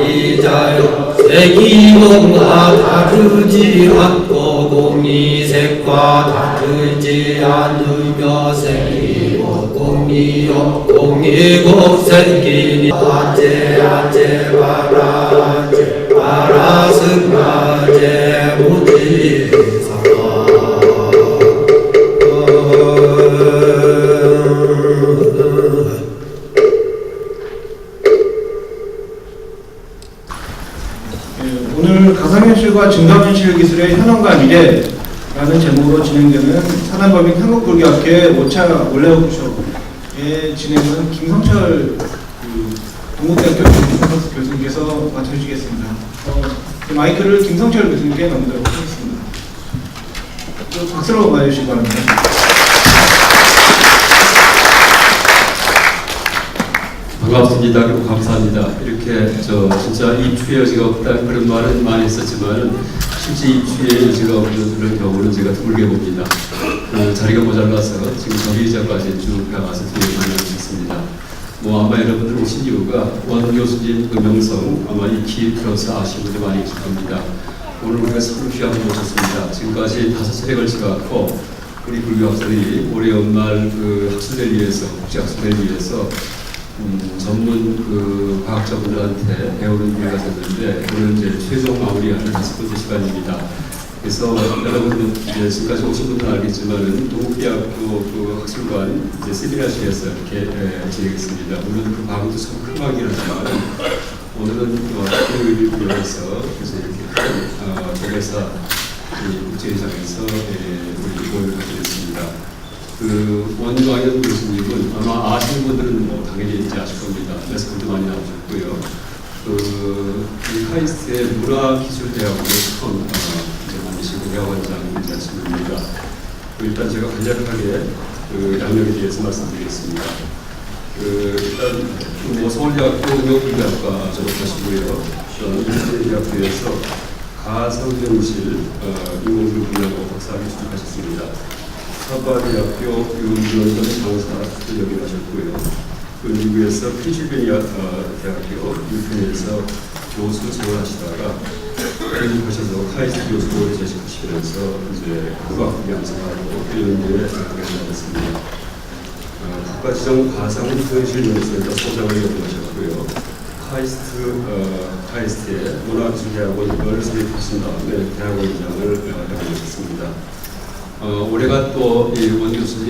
이자여 색이공과 다르지 않고 공이색과 다르지 않으며 색이고 공이요 공이고 색이니 아제 바라 승아제 무지사가 오늘 가상현실과 증강현실 기술의 현황과 미래라는 제목으로 진행되는 사단법인 한국불교학회 5차 원래워크숍의 진행은 김성철 동국대학교 교수 교수님께서 맡아주시겠습니다. 마이크를 김성철 교수님께 넘기도록 하겠습니다. 박수로 맞아주시기 바랍니다. 반갑습니다. 그리고 감사합니다. 이렇게 진짜 입추의 여지가 없다 그런 말은 많이 했었지만은 실제 입추의 여지가 없는 그런 경우는 제가 드물게 봅니다. 자리가 모자라서 지금 정의자까지 쭉 가서 뒤에 만나주셨습니다. 아마 여러분들 오신 이유가 원 교수님 명성 아마 익히 들어서 아시는 분들 많이 계실 겁니다. 오늘 우리가 서로 귀한 분 모셨습니다. 지금까지 5차례 걸쳐갖고 우리 불교학생들이 올해 연말 학술대를 위해서, 국제학술대를 위해서 전문 과학자분들한테 배우는 기회가 됐는데 오늘 이제 최종 마무리하는 5번째 시간입니다. 그래서 여러분들 이제 지금까지 오신 분들은 알겠지만은 동국대학교 학술관 이제 세미나실에서 이렇게 진행했습니다. 물론 그 방도 참 큰 방이긴 하지만 오늘은 토요일을 비롯해서 그래서 이렇게 대회사 국제회장에서 우리 모임을 갖게 됐습니다. 원광현 교수님은 아마 아시는 분들은 당연히 이제 아실 겁니다. 레슨도 많이 나오셨고요. 카이스트의 문화기술대학원을 처음 만드시고 대학원장이지 않습니까? 일단 제가 간략하게 양력에 대해서 말씀드리겠습니다. 일단 서울대학교 응용불교학과 졸업하시고요. 인천대학교에서 가성현실 인공지능분야고 박사학위 취득하셨습니다. 사바대학교 유은전 강사 수료를 하셨고요. 미국에서 펜실베니아 대학교 유펜에서 교수 생활하시다가 미국하셔서 카이스트 교수로 재직하시면서 이제 국악부 양성하고 연구에 계셨습니다. 국가지정 가상현실연구센터 소장을 연구하셨고요. 카이스트의 문화기술대학원을 설립하신 다음에 대학원장을 해보셨습니다. 올해가 또 원 교수님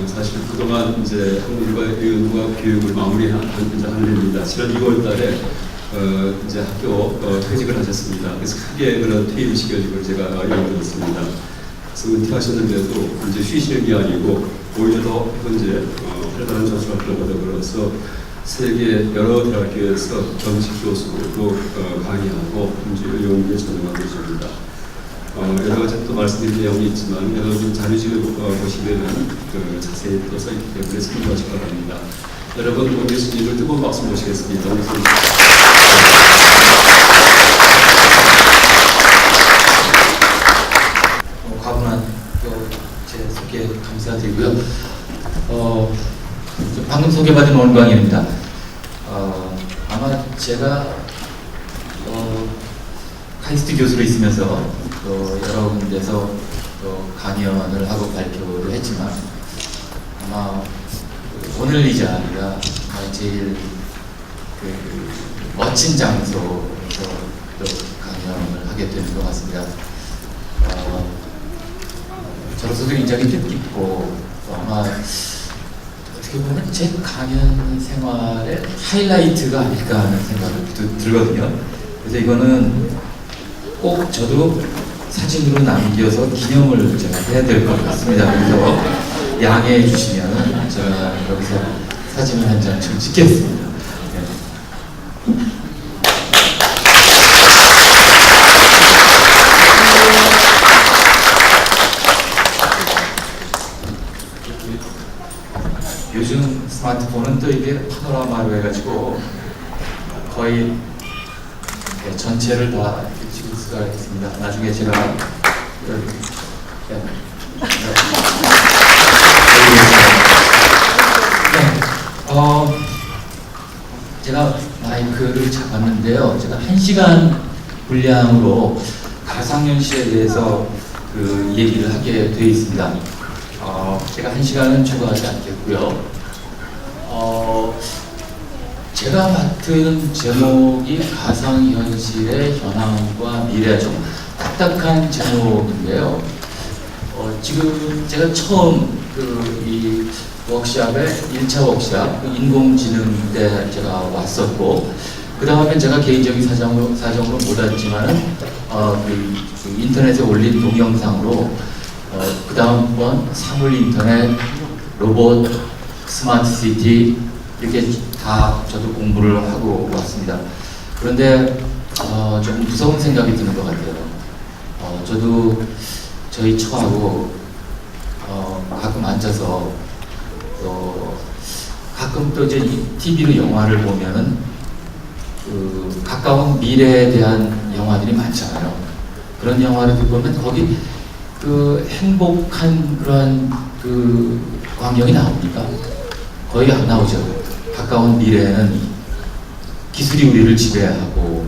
사실 그동안 이제 한국과 연구와 교육을 마무리하는 해입니다. 지난 2월달에 이제 학교 퇴직을 하셨습니다. 그래서 크게 그런 퇴임식을 제가 연구했습니다. 그래서 은퇴하셨는데도 이제 쉬시는 게 아니고 오히려 더 현재 활발한 전수 활동을 더불어서 세계 여러 대학교에서 정식 교수로 강의하고 연구에 전념하고 있습니다. 여러 가지 또 말씀드릴 내용이 있지만 여러분 자료집을 보시면은 자세히 또 써있기 때문에 참고하시기 바랍니다. 여러분 원 교수님을 뜨거운 박수 모시겠습니다. 과분한 제 소개 감사드리고요. 방금 소개받은 원광입니다. 아마 제가 카이스트 교수로 있으면서 여러 군데서 강연을 하고 발표를 했지만 아마 오늘 이 자리가 제일 멋진 장소에서 강연을 하게 되는 것 같습니다. 저로서도 굉장히 뜻깊고 아마 어떻게 보면 제 강연 생활의 하이라이트가 아닐까 하는 생각이 들거든요. 그래서 이거는 꼭 저도 사진으로 남겨서 기념을 제가 해야 될 것 같습니다. 그래서 양해해 주시면 제가 여기서 사진을 한 장 좀 찍겠습니다. 요즘 스마트폰은 또 이게 파노라마로 해가지고 거의 전체를 다 찍을 수가 있습니다. 나중에 제가 제가 마이크를 잡았는데요. 제가 1시간 분량으로 가상현실에 대해서 그 얘기를 하게 되어 있습니다. 제가 1시간은 초과하지 않겠고요. 제가 맡은 제목이 가상현실의 현황과 미래, 좀 딱딱한 제목인데요. 지금 제가 처음 이 워크샵에 1차 워크샵 인공지능 때 제가 왔었고, 그 다음에 제가 개인적인 사정으로 못 왔지만은 그 인터넷에 올린 동영상으로 그 다음번 사물 인터넷, 로봇, 스마트 시티 이렇게 다 저도 공부를 하고 왔습니다. 그런데 좀 무서운 생각이 드는 것 같아요. 저도 저희 처하고 가끔 앉아서 가끔 또 이제 TV로 영화를 보면은 그 가까운 미래에 대한 영화들이 많잖아요. 그런 영화를 보면 거기 그 행복한 그런 그 광경이 나옵니까? 거의 안 나오죠. 가까운 미래에는 기술이 우리를 지배하고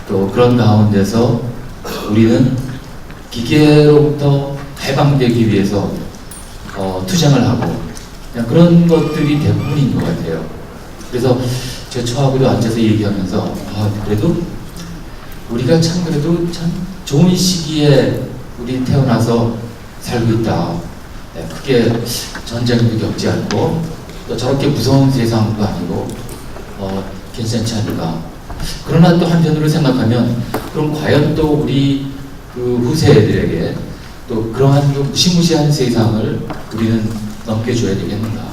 또 그런 가운데서 우리는 기계로부터 해방되기 위해서 투쟁을 하고 그냥 그런 것들이 대부분인 것 같아요. 그래서 제 처하고도 앉아서 얘기하면서 그래도 우리가 참 그래도 참 좋은 시기에 우리 태어나서 살고 있다. 크게 전쟁도 겪지 않고 또 저렇게 무서운 세상도 아니고 괜찮지 않을까. 그러나 또 한편으로 생각하면 그럼 과연 또 우리 그 후세들에게 또 그러한 그 무시무시한 세상을 우리는 넘겨줘야 되겠는가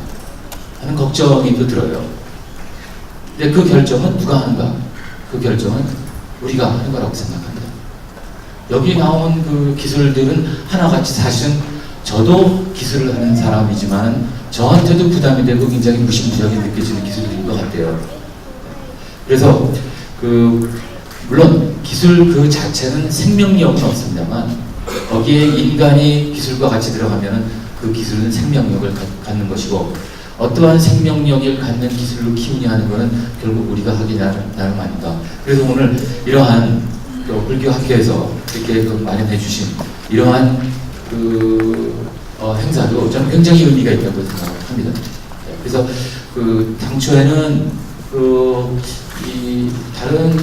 하는 걱정이 또 들어요. 근데 그 결정은 누가 하는가? 그 결정은 우리가 하는 거라고 생각합니다. 여기 나온 그 기술들은 하나같이 사실은 저도 기술을 하는 사람이지만 저한테도 부담이 되고 굉장히 무시무시하게 느껴지는 기술들인 것 같아요. 그래서 물론 기술 그 자체는 생명력은 없습니다만 거기에 인간이 기술과 같이 들어가면은 그 기술은 생명력을 갖는 것이고 어떠한 생명력을 갖는 기술로 키우냐 하는 것은 결국 우리가 하기 나름 아닌가. 그래서 오늘 이러한 불교 학교에서 이렇게 마련해 주신 이러한 행사도 저는 굉장히 의미가 있다고 생각합니다. 그래서 당초에는 이 다른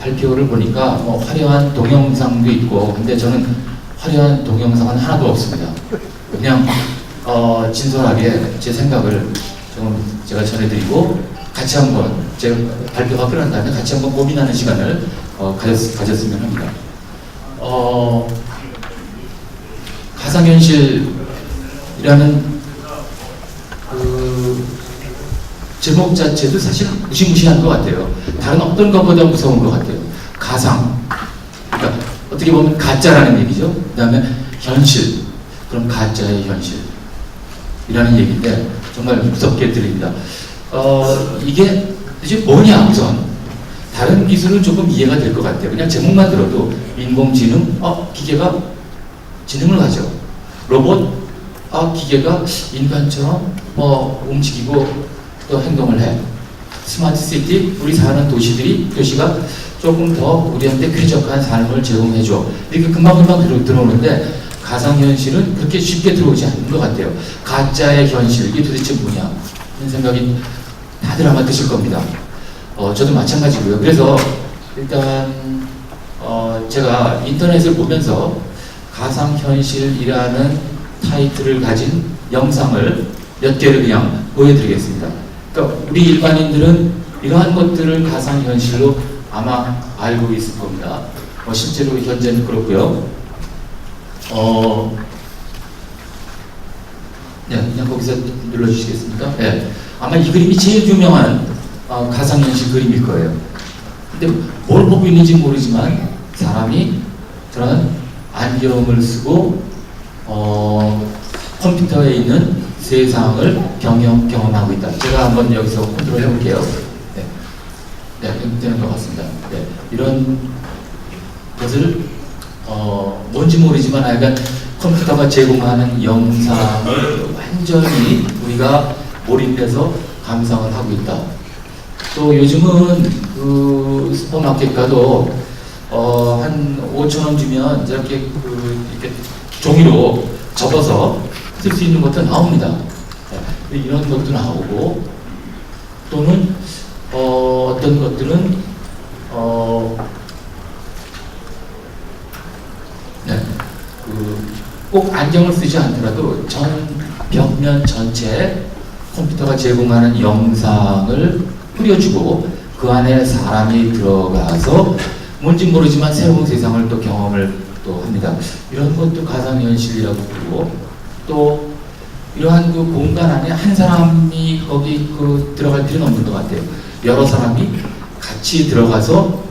발표를 보니까 화려한 동영상도 있고, 근데 저는 화려한 동영상은 하나도 없습니다. 그냥 진솔하게 제 생각을 좀 제가 전해드리고 같이 한번 제가 발표가 끝난 다음에 같이 한번 고민하는 시간을 가졌으면 합니다. 가상현실이라는 제목 자체도 사실 무시무시한 것 같아요. 다른 어떤 것보다 무서운 것 같아요. 가상, 그러니까 어떻게 보면 가짜라는 얘기죠. 그 다음에 현실, 그럼 가짜의 현실이라는 얘기인데 정말 무섭게 들립니다. 이게 이제 뭐냐 우선 다른 기술은 조금 이해가 될 것 같아요. 그냥 제목만 들어도 인공지능, 기계가 지능을 가져. 로봇, 기계가 인간처럼 움직이고 또 행동을 해. 스마트 시티, 우리 사는 도시가 조금 더 우리한테 쾌적한 삶을 제공해줘. 이렇게 금방금방 들어오는데 가상현실은 그렇게 쉽게 들어오지 않는 것 같아요. 가짜의 현실, 이게 도대체 뭐냐 하는 생각이 다들 아마 드실 겁니다. 저도 마찬가지고요. 그래서 일단 제가 인터넷을 보면서 가상현실이라는 타이틀을 가진 영상을 몇 개를 그냥 보여드리겠습니다. 그러니까 우리 일반인들은 이러한 것들을 가상현실로 아마 알고 있을 겁니다. 실제로 현재는 그렇고요. 네, 그냥 거기서 눌러주시겠습니까? 네. 아마 이 그림이 제일 유명한 가상현실 그림일 거예요. 근데 뭘 보고 있는지 모르지만 사람이 저런 안경을 쓰고 컴퓨터에 있는 세상을 경험하고 있다. 제가 한번 여기서 컨트롤 해볼게요. 네, 되는 것 같습니다. 네, 이런 것을 뭔지 모르지만 약간 컴퓨터가 제공하는 영상을 완전히 우리가 몰입해서 감상을 하고 있다. 또 요즘은 그 슈퍼마켓 가도 한 5,000원 주면 이렇게 이렇게 종이로 접어서 쓸 수 있는 것도 나옵니다. 네, 이런 것도 나오고 또는 어떤 것들은 네, 꼭 안경을 쓰지 않더라도 전 벽면 전체에 컴퓨터가 제공하는 영상을 뿌려주고 그 안에 사람이 들어가서 뭔지 모르지만 새로운 세상을 또 경험을 또 합니다. 이런 것도 가상현실이라고 부르고 또 이러한 그 공간 안에 한 사람이 거기 들어갈 필요는 없는 것 같아요. 여러 사람이 같이 들어가서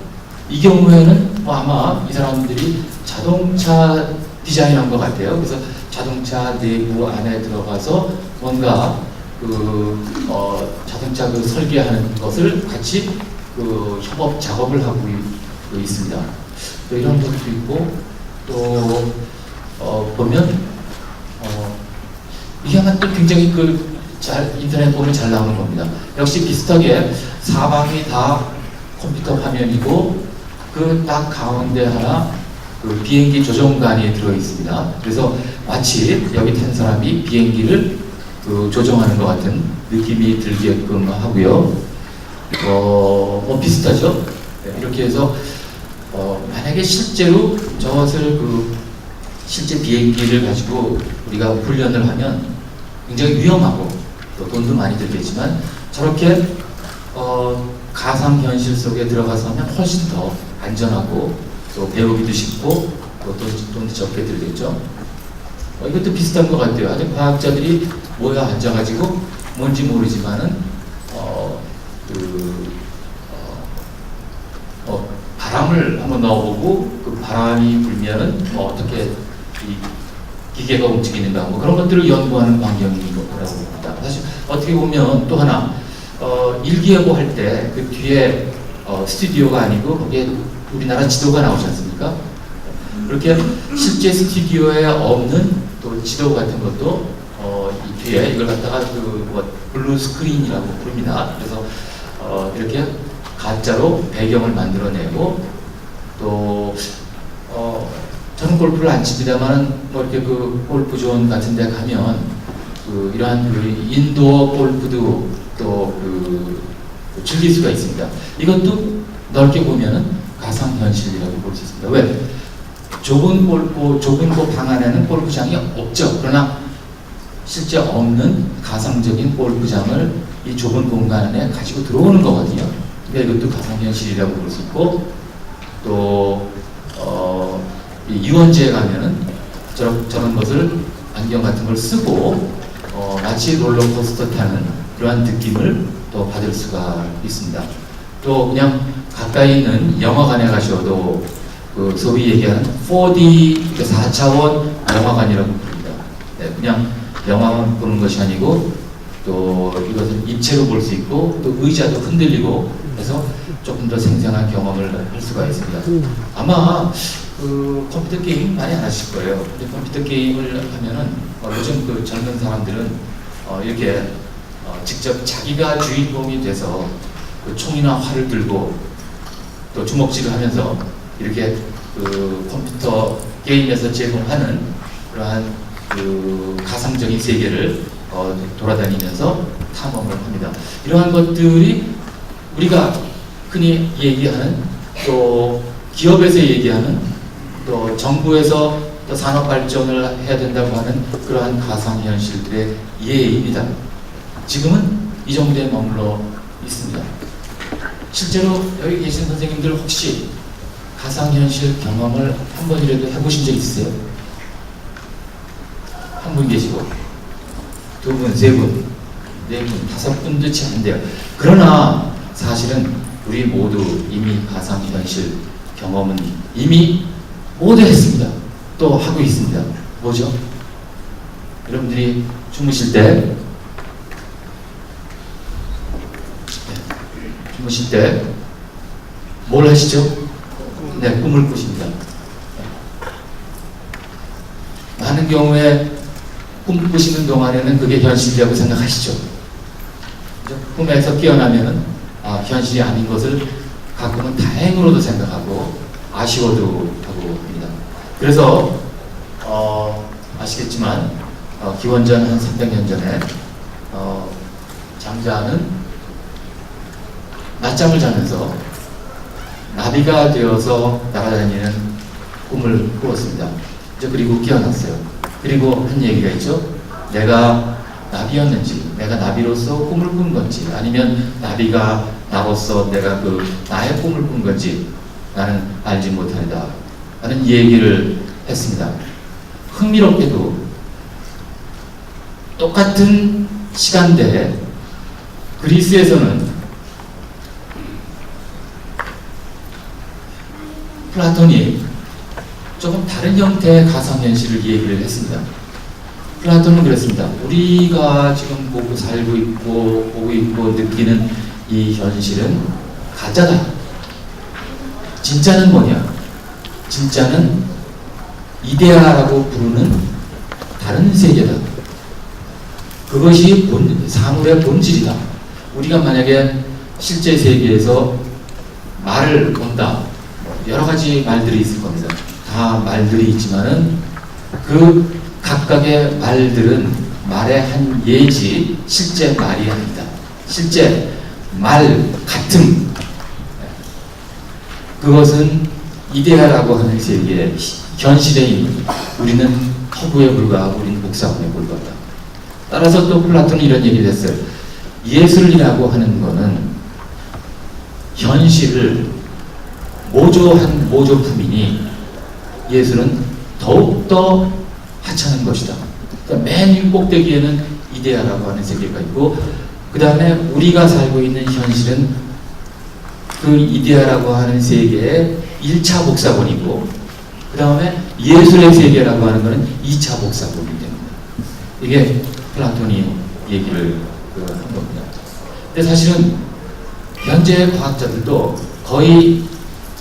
이 경우에는 뭐 아마 이 사람들이 자동차 디자인한 것 같아요. 그래서 자동차 내부 안에 들어가서 뭔가 자동차 설계하는 것을 같이 협업 작업을 하고 있습니다. 또 이런 것도 있고 또 보면 이게 하나 또 굉장히 인터넷 보면 잘 나오는 겁니다. 역시 비슷하게 사방이 다 컴퓨터 화면이고 그 딱 가운데 하나 비행기 조종관이 들어 있습니다. 그래서 마치 여기 탄 사람이 비행기를 조종하는 것 같은 느낌이 들게끔 하고요. 뭐 비슷하죠? 네, 이렇게 해서 만약에 실제로 저것을 실제 비행기를 가지고 우리가 훈련을 하면 굉장히 위험하고 또 돈도 많이 들겠지만 저렇게 가상현실 속에 들어가서 하면 훨씬 더 안전하고 또 배우기도 쉽고 또 돈도 적게 들겠죠. 이것도 비슷한 것 같아요. 아주 과학자들이 모여 앉아가지고 뭔지 모르지만은 바람을 한번 넣어보고 그 바람이 불면은 어떻게 이 기계가 움직이는가 뭐 그런 것들을 연구하는 광경인 거라고 봅니다. 사실 어떻게 보면 또 하나 일기예보 할 때 그 뒤에 스튜디오가 아니고 거기에 우리나라 지도가 나오지 않습니까? 그렇게 실제 스튜디오에 없는 또 지도 같은 것도 이 뒤에 이걸 갖다가 블루 스크린이라고 부릅니다. 그래서 이렇게 가짜로 배경을 만들어내고 또 저는 골프를 안 칩니다만 뭐 이렇게 골프존 같은 데 가면 이러한 인도어 골프도 또 즐길 수가 있습니다. 이것도 넓게 보면은 가상현실이라고 볼 수 있습니다. 왜? 좁은 방 안에는 골프장이 없죠. 그러나 실제 없는 가상적인 골프장을 이 좁은 공간 안에 가지고 들어오는 거거든요. 그러니까 이것도 가상현실이라고 볼 수 있고 또 이 유원지에 가면은 저런 것을 안경 같은 걸 쓰고 마치 롤러코스터 타는 그러한 느낌을 또 받을 수가 있습니다. 또 그냥 가까이 있는 영화관에 가셔도 소위 얘기하는 4D 4차원 영화관이라고 부릅니다. 네, 그냥 영화만 보는 것이 아니고 또 이것을 입체로 볼 수 있고 또 의자도 흔들리고 해서 조금 더 생생한 경험을 할 수가 있습니다. 아마 컴퓨터 게임 많이 안 하실 거예요. 근데 컴퓨터 게임을 하면은 요즘 젊은 사람들은 이렇게 직접 자기가 주인공이 돼서 총이나 활을 들고 또 주먹질을 하면서 이렇게 컴퓨터 게임에서 제공하는 그러한 가상적인 세계를 돌아다니면서 탐험을 합니다. 이러한 것들이 우리가 흔히 얘기하는 또 기업에서 얘기하는 또 정부에서 또 산업 발전을 해야 된다고 하는 그러한 가상현실들의 예입니다. 지금은 이 정도에 머물러 있습니다. 실제로 여기 계신 선생님들 혹시 가상현실 경험을 한 번이라도 해보신 적 있으세요? 한 분 계시고 두 분, 세 분, 네 분, 다섯 분도 채 안 돼요. 그러나 사실은 우리 모두 이미 가상현실 경험은 이미 모두 했습니다. 또 하고 있습니다. 뭐죠? 여러분들이 주무실 때 뭘 하시죠? 네, 꿈을 꾸십니다. 많은 경우에 꿈 꾸시는 동안에는 그게 현실이라고 생각하시죠. 꿈에서 깨어나면은 현실이 아닌 것을 가끔은 다행으로도 생각하고 아쉬워도 하고 합니다. 그래서 아시겠지만 기원전 한 300년 전에 장자는 낮잠을 자면서 나비가 되어서 날아다니는 꿈을 꾸었습니다. 이제 그리고 깨어났어요. 그리고 한 얘기가 있죠. 내가 나비였는지, 내가 나비로서 꿈을 꾼 건지, 아니면 나비가 나로서 내가 나의 꿈을 꾼 건지 나는 알지 못하리다 라는 얘기를 했습니다. 흥미롭게도 똑같은 시간대에 그리스에서는 플라톤이 조금 다른 형태의 가상현실을 얘기를 했습니다. 플라톤은 그랬습니다. 우리가 지금 보고 살고 있고 보고 있고 느끼는 이 현실은 가짜다. 진짜는 뭐냐? 진짜는 이데아라고 부르는 다른 세계다. 그것이 사물의 본질이다. 우리가 만약에 실제 세계에서 말을 본다. 여러 가지 말들이 있을 겁니다. 다 말들이 있지만은 그 각각의 말들은 말의 한 예지 실제 말이 아니다. 실제 말 같음. 그것은 이데아라고 하는 세계의 현실에 있는 우리는 허구에 불과하고 우리는 복사문에 불과하다. 따라서 또 플라톤이 이런 얘기를 했어요. 예술이라고 하는 것은 현실을 모조한 모조품이니 예술은 더욱더 하찮은 것이다. 그러니까 맨 꼭대기에는 이데아라고 하는 세계가 있고 그 다음에 우리가 살고 있는 현실은 그 이데아라고 하는 세계의 1차 복사본이고 그 다음에 예술의 세계라고 하는 것은 2차 복사본이 됩니다. 이게 플라톤이 얘기를 한 겁니다. 근데 사실은 현재 과학자들도 거의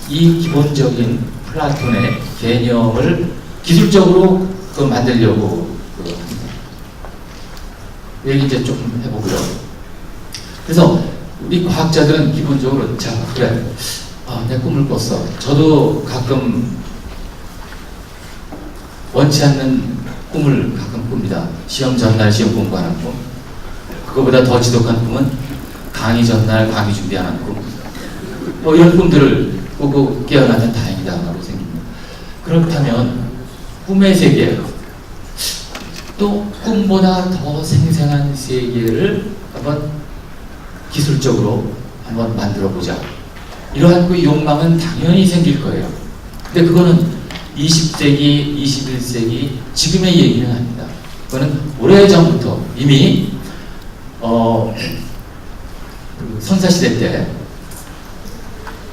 이 기본적인 플라톤의 개념을 기술적으로 만들려고 합니다. 얘기 이제 조금 해보고요. 그래서 우리 과학자들은 기본적으로 자 그래 내 꿈을 꿨어. 저도 가끔 원치 않는 꿈을 가끔 꿉니다. 시험 전날 시험 공부하는 꿈. 그거보다 더 지독한 꿈은 강의 전날 강의 준비하는 꿈. 이런 꿈들을 꾸고 깨어나면 다행이다 하고 생깁니다. 그렇다면 꿈의 세계 또 꿈보다 더 생생한 세계를 한번 기술적으로 한번 만들어 보자. 이러한 그 욕망은 당연히 생길 거예요. 근데 그거는 20세기, 21세기 지금의 얘기는 아닙니다. 그거는 오래전부터 이미 선사시대 때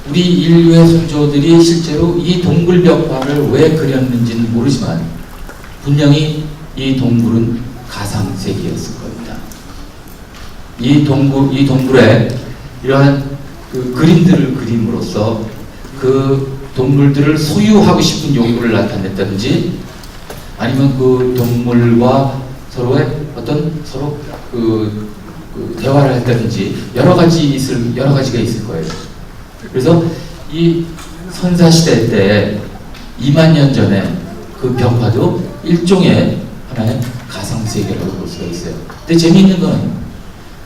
우리 인류의 선조들이 실제로 이 동굴벽화를 왜 그렸는지는 모르지만 분명히 이 동굴은 가상세계였을 겁니다. 이 동굴에 이러한 그림들을 그림으로써 그 동물들을 소유하고 싶은 욕구를 나타냈다든지 아니면 그 동물과 서로의 서로 대화를 했다든지 여러 가지가 있을 거예요. 그래서 이 선사시대 때 2만 년 전에 그 벽화도 일종의 하나의 가상세계라고 볼 수가 있어요. 근데 재미있는 건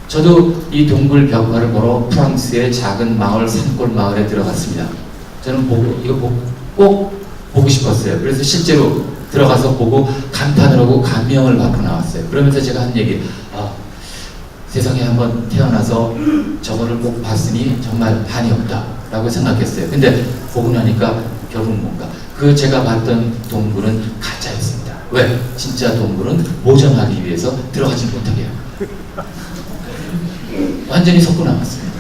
저도 이 동굴 벽화를 보러 프랑스의 작은 마을 산골 마을에 들어갔습니다. 저는 꼭 보고 싶었어요. 그래서 실제로 들어가서 보고 감탄을 하고 감명을 받고 나왔어요. 그러면서 제가 한 얘기, 세상에 한번 태어나서 저거를 꼭 봤으니 정말 한이 없다라고 생각했어요. 근데 보고 나니까 결국은 뭔가 제가 봤던 동굴은 가짜였습니다. 왜? 진짜 동굴은 모전하기 위해서 들어가지 못하게 해요. 완전히 섞고 나왔습니다.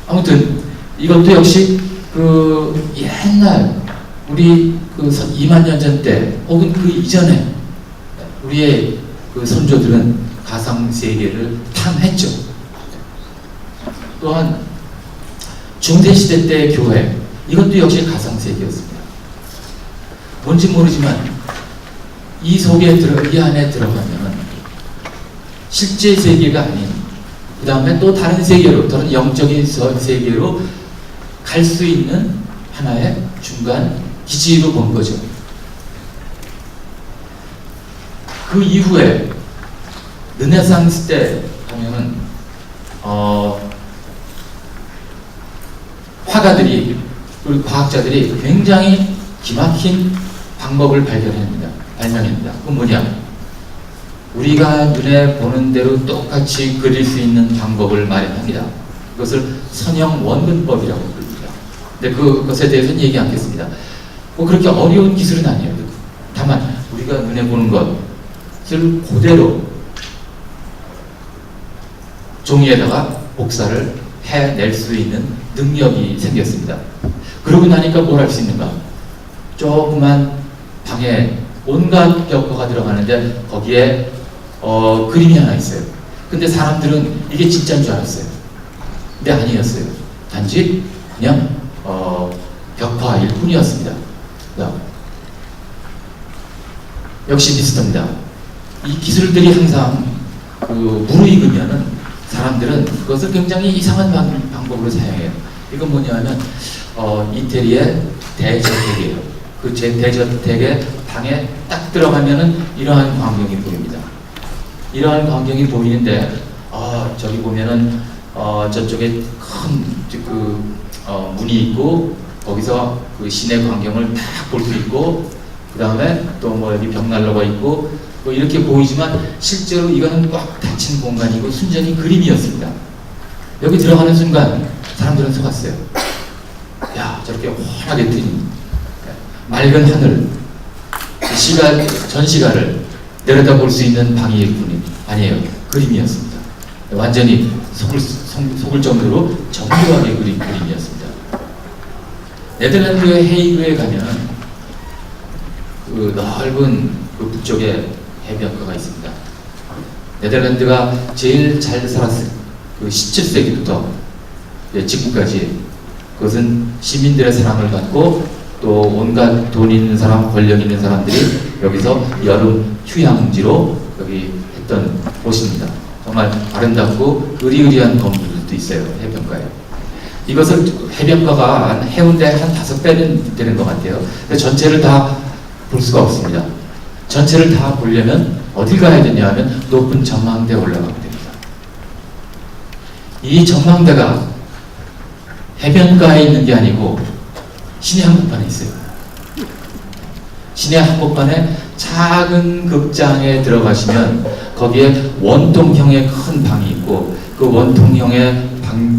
아무튼 이것도 역시 옛날 우리 2만 년 전 때 혹은 그 이전에 우리의 선조들은 가상 세계를 탐했죠. 또한 중세 시대 때의 교회 이것도 역시 가상 세계였습니다. 뭔지 모르지만 이 안에 들어가면 실제 세계가 아닌 그 다음에 또 다른 세계로, 다른 영적인 세계로 갈 수 있는 하나의 중간 기지로 본 거죠. 그 이후에 르네상스 때 보면은 화가들이, 그리고 과학자들이 굉장히 기막힌 방법을 발명합니다. 그건 뭐냐? 우리가 눈에 보는 대로 똑같이 그릴 수 있는 방법을 마련합니다. 그것을 선형 원근법이라고 부릅니다. 근데 그것에 대해서는 얘기 않겠습니다. 뭐 그렇게 어려운 기술은 아니에요. 다만 우리가 눈에 보는 것을 그대로 종이에다가 복사를 해낼 수 있는 능력이 생겼습니다. 그러고 나니까 뭘 할 수 있는가? 조그만 방에 온갖 벽화가 들어가는데 거기에 그림이 하나 있어요. 근데 사람들은 이게 진짜인 줄 알았어요. 근데 아니었어요. 단지 그냥 벽화일 뿐이었습니다. 역시 비슷합니다. 이 기술들이 항상 무르익으면은 사람들은 그것을 굉장히 이상한 방법으로 사용해요. 이건 뭐냐면 이태리의 대저택이에요. 그 대저택의 방에 딱 들어가면은 이러한 광경이 보입니다. 이러한 광경이 보이는데 저기 보면은 저쪽에 큰 문이 있고 거기서 그 시내 광경을 딱 볼 수 있고 그 다음에 또 뭐 여기 벽난로가 있고 뭐 이렇게 보이지만 실제로 이거는 꽉 닫힌 공간이고 순전히 그림이었습니다. 여기 들어가는 순간 사람들은 속았어요. 야, 저렇게 환하게 트인 맑은 하늘, 전시가를 내려다볼 수 있는 방일 뿐이 아니에요. 그림이었습니다. 완전히 속을 정도로 정교하게 그린 그림이었습니다. 네덜란드의 헤이그에 가면 그 넓은 그 북쪽에 해변가가 있습니다. 네덜란드가 제일 잘 살았을 그 17세기부터 지금까지 그것은 시민들의 사랑을 받고 또 온갖 돈 있는 사람, 권력 있는 사람들이 여기서 여름 휴양지로 여기 했던 곳입니다. 정말 아름답고 의리의리한 건물들도 있어요. 해변가에. 이것을 해변가가 해운대 한 5배는 되는 것 같아요. 근데 전체를 다 볼 수가 없습니다. 전체를 다 보려면 어딜 가야 되냐 하면 높은 전망대에 올라가면 됩니다. 이 전망대가 해변가에 있는 게 아니고 시내 한복판에 있어요. 시내 한복판에 작은 극장에 들어가시면 거기에 원통형의 큰 방이 있고 그 원통형의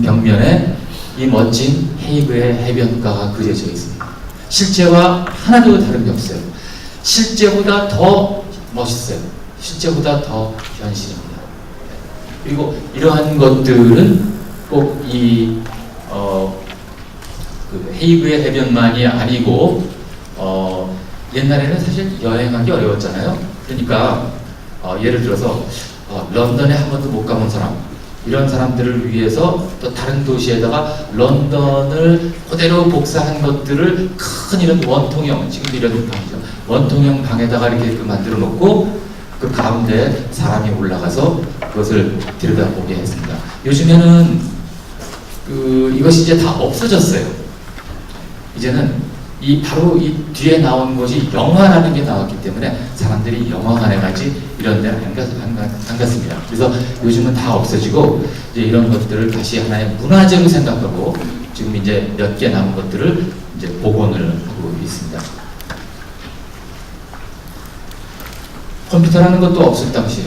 벽면에 이 멋진 헤이그의 해변가가 그려져 있습니다. 실제와 하나도 다른 게 없어요. 실제보다 더 멋있어요. 실제보다 더 현실입니다. 그리고 이러한 것들은 꼭 그 헤이그의 해변만이 아니고 옛날에는 사실 여행하기 어려웠잖아요. 그러니까 예를 들어서 런던에 한 번도 못 가본 사람, 이런 사람들을 위해서 또 다른 도시에다가 런던을 그대로 복사한 것들을 큰 이런 원통형, 지금 이런 방이죠. 원통형 방에다가 이렇게 만들어 놓고 그 가운데 사람이 올라가서 그것을 들여다보게 했습니다. 요즘에는 이것이 이제 다 없어졌어요. 이제는 바로 이 뒤에 나온 것이 영화라는 게 나왔기 때문에 사람들이 영화관에 가지 이런 데는 안 갔습니다. 그래서 요즘은 다 없어지고 이제 이런 것들을 다시 하나의 문화재로 생각하고 지금 이제 몇 개 남은 것들을 이제 복원을 하고 있습니다. 컴퓨터라는 것도 없을 당시에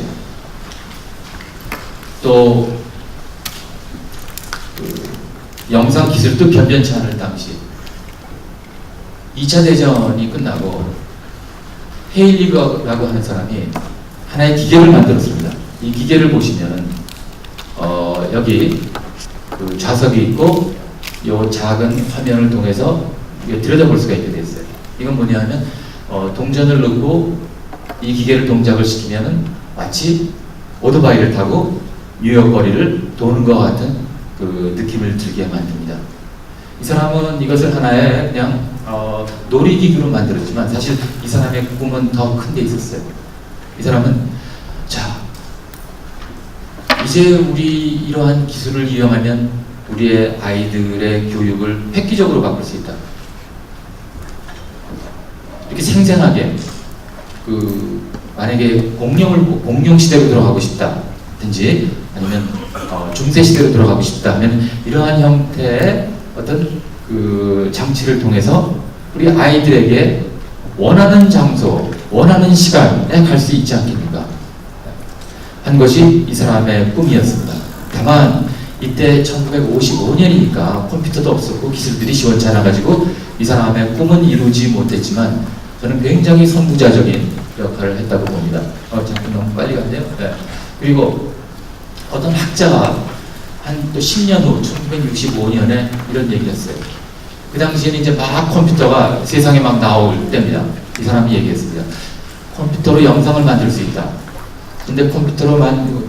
또 영상 기술도 변변치 않을 당시 2차 대전이 끝나고 헤일리라고 하는 사람이 하나의 기계를 만들었습니다. 이 기계를 보시면 여기 그 좌석이 있고 이 작은 화면을 통해서 들여다볼 수가 있게 됐어요. 이건 뭐냐면 동전을 넣고 이 기계를 동작을 시키면 마치 오토바이를 타고 뉴욕 거리를 도는 것 같은 그 느낌을 들게 만듭니다. 이 사람은 이것을 하나의 그냥 놀이기구로 만들었지만 사실 이 사람의 꿈은 더 큰 데 있었어요. 이 사람은 자, 이 이제 우리 이러한 기술을 이용하면 우리의 아이들의 교육을 획기적으로 바꿀 수 있다. 이렇게 생생하게 만약에 공룡 시대로 들어가고 싶다든지 아니면 중세 시대로 들어가고 싶다 하면 이러한 형태의 어떤 장치를 통해서 우리 아이들에게 원하는 장소, 원하는 시간에 갈 수 있지 않겠는가 한 것이 이 사람의 꿈이었습니다. 다만 이때 1955년이니까 컴퓨터도 없었고 기술들이 시원치 않아가지고 이 사람의 꿈은 이루지 못했지만 저는 굉장히 선구자적인 역할을 했다고 봅니다. 잠깐 너무 빨리 갔네요. 네. 그리고 어떤 학자가 한 또 10년 후 1965년에 이런 얘기를 했어요. 그 당시에는 이제 막 컴퓨터가 세상에 막 나올 때입니다. 이 사람이 얘기했습니다. 컴퓨터로 영상을 만들 수 있다. 근데 컴퓨터로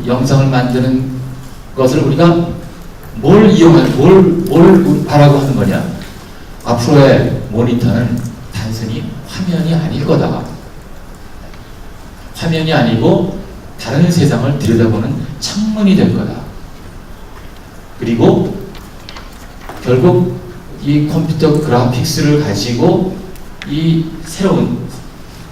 영상을 만드는 것을 우리가 뭘 바라고 하는 거냐? 앞으로의 모니터는 단순히 화면이 아닐 거다. 화면이 아니고 다른 세상을 들여다보는 창문이 될 거다. 그리고 결국 이 컴퓨터 그래픽스를 가지고 이 새로운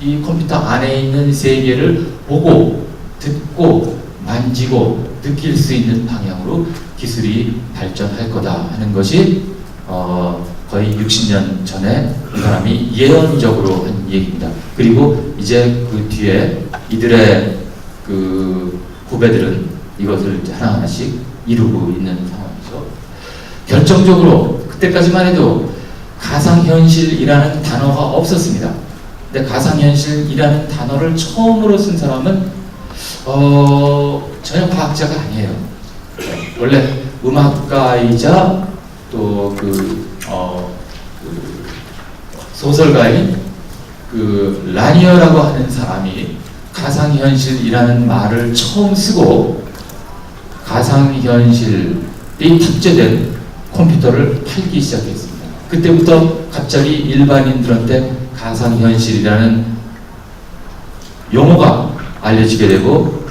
이 컴퓨터 안에 있는 세계를 보고 듣고 만지고 느낄 수 있는 방향으로 기술이 발전할 거다 하는 것이 거의 60년 전에 이 사람이 예언적으로 한 얘기입니다. 그리고 이제 그 뒤에 이들의 후배들은 이것을 이제 하나하나씩 이루고 있는 상황이죠. 결정적으로 그때까지만 해도 가상현실이라는 단어가 없었습니다. 근데 가상현실이라는 단어를 처음으로 쓴 사람은 전혀 과학자가 아니에요. 원래 음악가이자 또 소설가인 라니어라고 하는 사람이 가상현실이라는 말을 처음 쓰고 가상현실이 탑재된 컴퓨터를 팔기 시작했습니다. 그때부터 갑자기 일반인들한테 가상현실이라는 용어가 알려지게 되고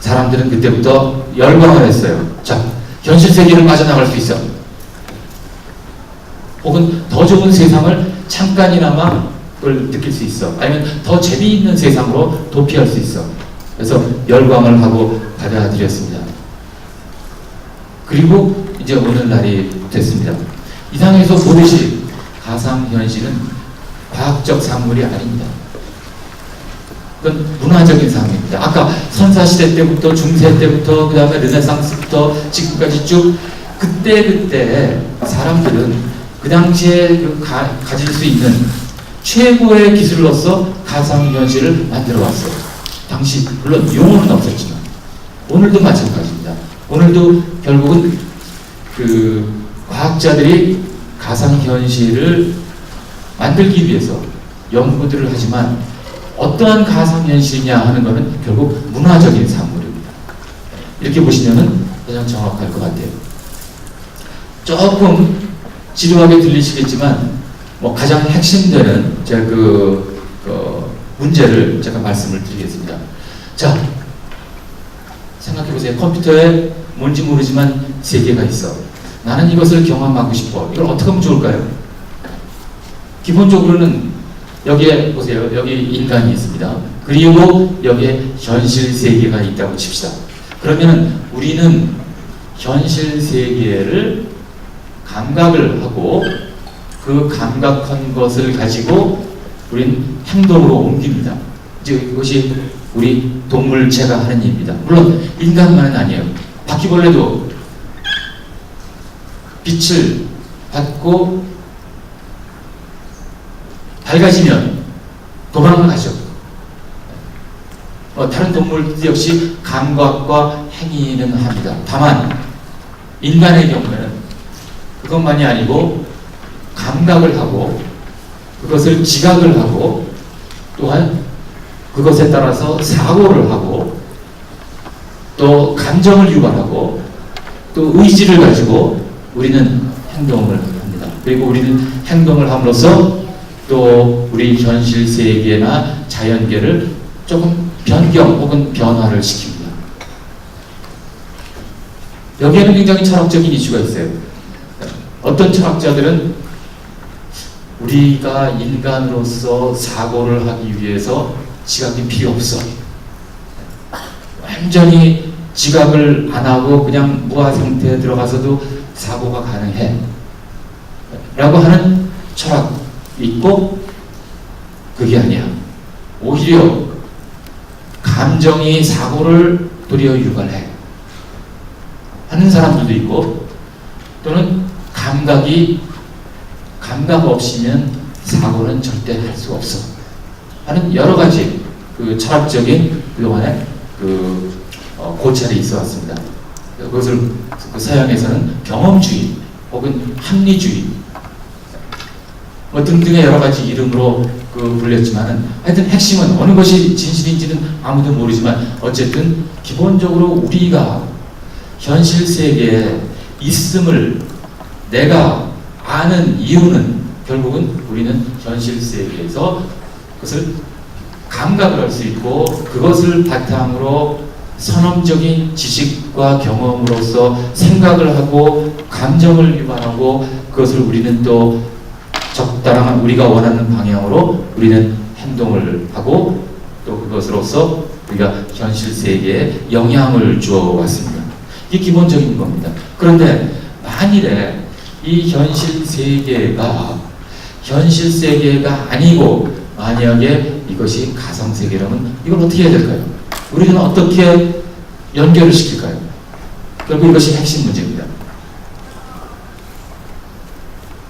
사람들은 그때부터 열광을 했어요. 자, 현실 세계를 빠져나갈 수 있어. 혹은 더 좋은 세상을 잠깐이나마 그걸 느낄 수 있어. 아니면 더 재미있는 세상으로 도피할 수 있어. 그래서 열광을 하고 받아들였습니다. 그리고 이제 오늘날이 됐습니다. 이 상에서 보듯이 가상현실은 과학적 산물이 아닙니다. 그건 문화적인 상입니다. 아까 선사시대 때부터 중세 때부터 그 다음에 르네상스부터 지금까지 쭉 그때 사람들은 그 당시에 가질 수 있는 최고의 기술로서 가상현실을 만들어 왔어요. 당시 물론 용어는 없었지만 오늘도 마찬가지입니다. 오늘도 결국은 과학자들이 가상현실을 만들기 위해서 연구들을 하지만 어떠한 가상현실이냐 하는 것은 결국 문화적인 산물입니다. 이렇게 보시면은 가장 정확할 것 같아요. 조금 지루하게 들리시겠지만 가장 핵심되는 제가 문제를 제가 말씀을 드리겠습니다. 자, 생각해 보세요. 컴퓨터에 뭔지 모르지만 세계가 있어. 나는 이것을 경험하고 싶어. 이걸 어떻게 하면 좋을까요? 기본적으로는 여기에 보세요. 여기 인간이 있습니다. 그리고 여기에 현실 세계가 있다고 칩시다. 그러면 우리는 현실 세계를 감각을 하고 그 감각한 것을 가지고 우리는 행동으로 옮깁니다. 이제 이것이 우리 동물체가 하는 일입니다. 물론 인간만은 아니에요. 바퀴벌레도 빛을 받고 밝아지면 도망을 가죠. 다른 동물들 역시 감각과 행위는 합니다. 다만 인간의 경우에는 그것만이 아니고 감각을 하고 그것을 지각을 하고 또한 그것에 따라서 사고를 하고 또 감정을 유발하고 또 의지를 가지고 우리는 행동을 합니다. 그리고 우리는 행동을 함으로써 또 우리 현실 세계나 자연계를 조금 변경 혹은 변화를 시킵니다. 여기에는 굉장히 철학적인 이슈가 있어요. 어떤 철학자들은 우리가 인간으로서 사고를 하기 위해서 지각이 필요 없어. 완전히 지각을 안 하고 그냥 무아 상태에 들어가서도 사고가 가능해. 라고 하는 철학이 있고, 그게 아니야. 오히려 감정이 사고를 도리어 유발해. 하는 사람들도 있고, 또는 감각 없이면 사고는 절대 할 수 없어. 하는 여러 가지 그 철학적인 그동안에 고찰이 있어 왔습니다. 그것을 그 서양에서는 경험주의 혹은 합리주의 등등의 여러 가지 이름으로 불렸지만은, 하여튼 핵심은 어느 것이 진실인지는 아무도 모르지만 어쨌든 기본적으로 우리가 현실 세계에 있음을 내가 아는 이유는 결국은 우리는 현실 세계에서 그것을 감각을 할 수 있고, 그것을 바탕으로 선험적인 지식과 경험으로서 생각을 하고 감정을 유발하고, 그것을 우리는 또 적당한 우리가 원하는 방향으로 우리는 행동을 하고, 또 그것으로서 우리가 현실 세계에 영향을 주어 왔습니다. 이게 기본적인 겁니다. 그런데 만일에 이 현실 세계가 아니고 만약에 이것이 가상 세계라면 이걸 어떻게 해야 될까요? 우리는 어떻게 연결을 시킬까요? 결국 이것이 핵심 문제입니다.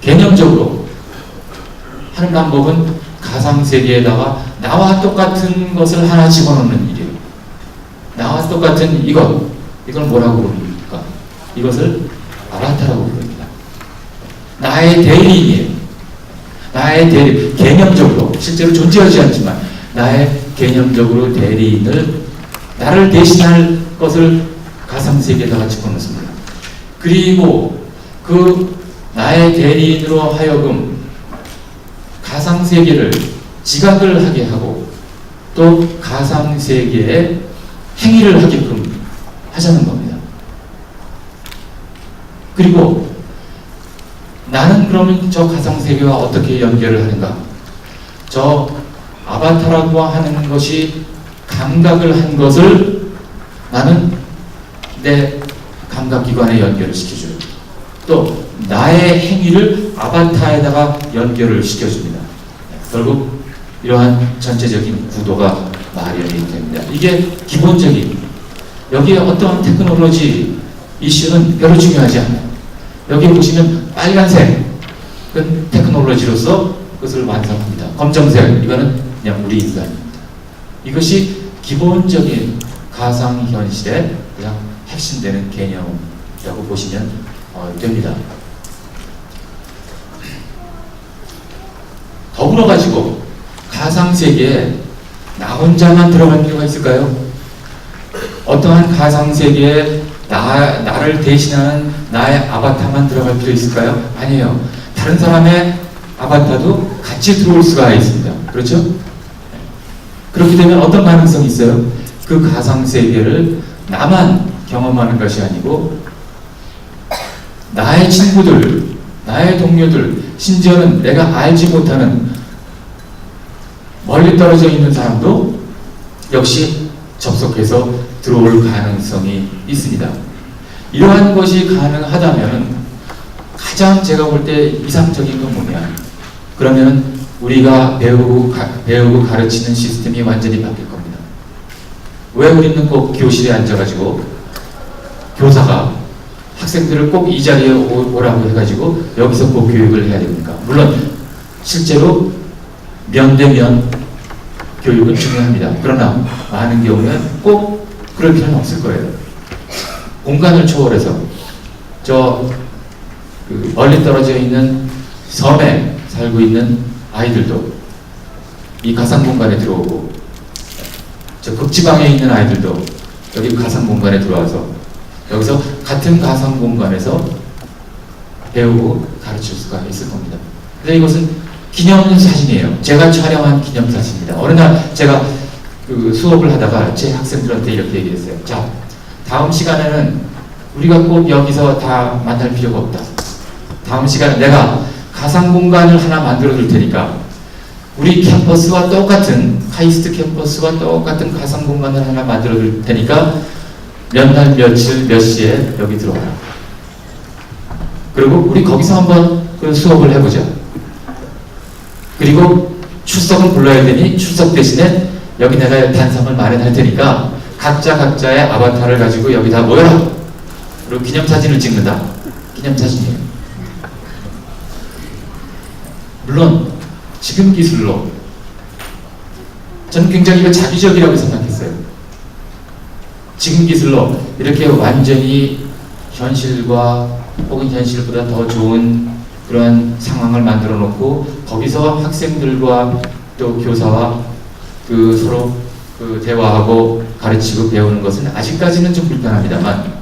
개념적으로 하는 방법은 가상 세계에다가 나와 똑같은 것을 하나 집어넣는 일이에요. 나와 똑같은 이걸 뭐라고 부릅니까? 이것을 아바타라고 부릅니다. 나의 대리인이에요. 나의 대리, 개념적으로 실제로 존재하지 않지만 나의 개념적으로 대리인을, 나를 대신할 것을 가상세계에다가 집어넣습니다. 그리고 그 나의 대리인으로 하여금 가상세계를 지각을 하게 하고 또 가상세계에 행위를 하게끔 하자는 겁니다. 그리고 나는 그러면 저 가상세계와 어떻게 연결을 하는가? 저 아바타라고 하는 것이 감각을 한 것을 나는 내 감각기관에 연결을 시켜줘요. 또 나의 행위를 아바타에다가 연결을 시켜줍니다. 결국 이러한 전체적인 구도가 마련이 됩니다. 이게 기본적인, 여기에 어떠한 테크놀로지 이슈는 별로 중요하지 않아요. 여기 보시면 빨간색, 그 테크놀로지로서 그것을 완성합니다. 검정색, 이거는 그냥 우리 인간입니다. 이것이 기본적인 가상현실의 그냥 핵심되는 개념이라고 보시면 됩니다. 더불어 가지고 가상세계에 나 혼자만 들어갈 필요가 있을까요? 어떠한 가상세계에 나를 대신하는 나의 아바타만 들어갈 필요 있을까요? 아니에요. 다른 사람의 아바타도 같이 들어올 수가 있습니다. 그렇죠? 그렇게 되면 어떤 가능성이 있어요? 그 가상세계를 나만 경험하는 것이 아니고 나의 친구들, 나의 동료들, 심지어는 내가 알지 못하는 멀리 떨어져 있는 사람도 역시 접속해서 들어올 가능성이 있습니다. 이러한 것이 가능하다면 가장 제가 볼 때 이상적인 건 뭐냐? 그러면 우리가 배우고 가르치는 시스템이 완전히 바뀔 겁니다. 왜 우리는 꼭 교실에 앉아가지고 교사가 학생들을 꼭 이 자리에 오라고 해가지고 여기서 꼭 교육을 해야 됩니까? 물론 실제로 면대면 교육은 중요합니다. 그러나 많은 경우는 꼭 그럴 필요는 없을 거예요. 공간을 초월해서 멀리 떨어져 있는 섬에 살고 있는 아이들도 이 가상 공간에 들어오고, 저 극지방에 있는 아이들도 여기 가상 공간에 들어와서 여기서 같은 가상 공간에서 배우고 가르칠 수가 있을 겁니다. 근데 이것은 기념사진이에요. 제가 촬영한 기념사진입니다. 어느 날 제가 수업을 하다가 제 학생들한테 이렇게 얘기했어요. 자, 다음 시간에는 우리가 꼭 여기서 다 만날 필요가 없다. 다음 시간에 내가 가상 공간을 하나 만들어 줄 테니까 우리 캠퍼스와 똑같은 카이스트 캠퍼스와 똑같은 가상 공간을 하나 만들어 줄 테니까 몇 날 며칠 몇 시에 여기 들어와라. 그리고 우리 거기서 한번 그 수업을 해보자. 그리고 출석은 불러야 되니 출석 대신에 여기 내가 단상을 마련할 테니까 각자의 아바타를 가지고 여기다 모여라. 그리고 기념사진을 찍는다. 기념사진이에요. 물론 지금 기술로 저는 굉장히 이거 자기적이라고 생각했어요. 지금 기술로 이렇게 완전히 현실과 혹은 현실보다 더 좋은 그런 상황을 만들어 놓고 거기서 학생들과 또 교사와 그 서로 그 대화하고 가르치고 배우는 것은 아직까지는 좀 불편합니다만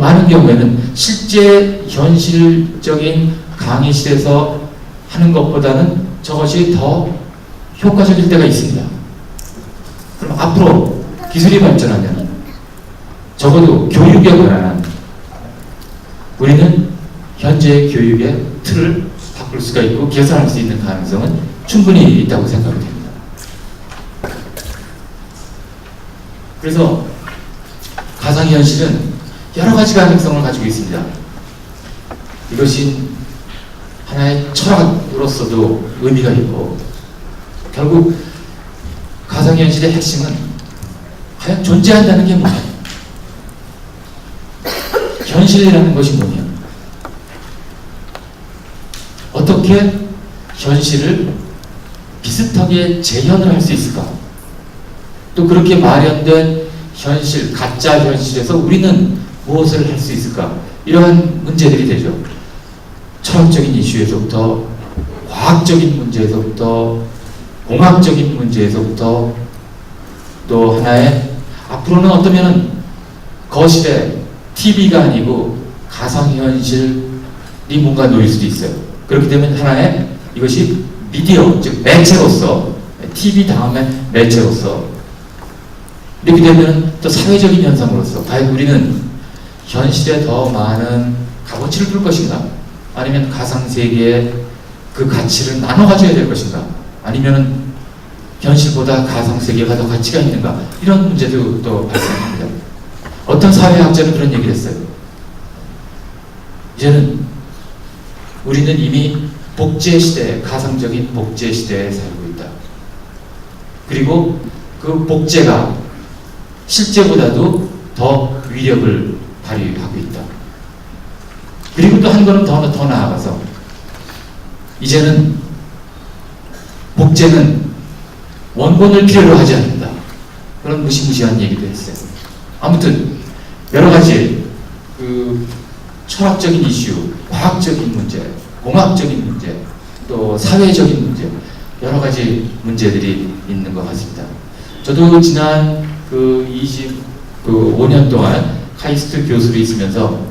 많은 경우에는 실제 현실적인 강의실에서 하는 것보다는 저것이 더 효과적일 때가 있습니다. 그럼 앞으로 기술이 발전하면 적어도 교육에 관한 우리는 현재의 교육의 틀을 바꿀 수가 있고 개선할 수 있는 가능성은 충분히 있다고 생각이 됩니다. 그래서 가상현실은 여러 가지 가능성을 가지고 있습니다. 이것이 하나의 철학으로서도 의미가 있고 결국 가상현실의 핵심은 과연 존재한다는 게 뭐냐? 현실이라는 것이 뭐냐? 어떻게 현실을 비슷하게 재현을 할 수 있을까? 또 그렇게 마련된 현실, 가짜 현실에서 우리는 무엇을 할 수 있을까? 이러한 문제들이 되죠. 철학적인 이슈에서부터 과학적인 문제에서부터 공학적인 문제에서부터 또 하나의 앞으로는 어떠면은 거실에 TV가 아니고 가상현실이 뭔가 놓일 수도 있어요. 그렇게 되면 하나의 이것이 미디어, 즉 매체로서 TV 다음에 매체로서 이렇게 되면 또 사회적인 현상으로서 과연 우리는 현실에 더 많은 값어치를 둘 것인가? 아니면 가상세계의 그 가치를 나눠 가져야 될 것인가? 아니면 현실보다 가상세계가 더 가치가 있는가? 이런 문제도 또 발생합니다. 어떤 사회학자는 그런 얘기를 했어요. 이제는 우리는 이미 복제시대, 가상적인 복제시대에 살고 있다. 그리고 그 복제가 실제보다도 더 위력을 발휘하고 있다. 그리고 또 한 걸음 더 나아가서 이제는 복제는 원본을 필요로 하지 않는다. 그런 무시무시한 얘기도 했어요. 아무튼 여러 가지 그 철학적인 이슈, 과학적인 문제, 공학적인 문제, 또 사회적인 문제, 여러 가지 문제들이 있는 것 같습니다. 저도 지난 그 25년 동안 카이스트 교수로 있으면서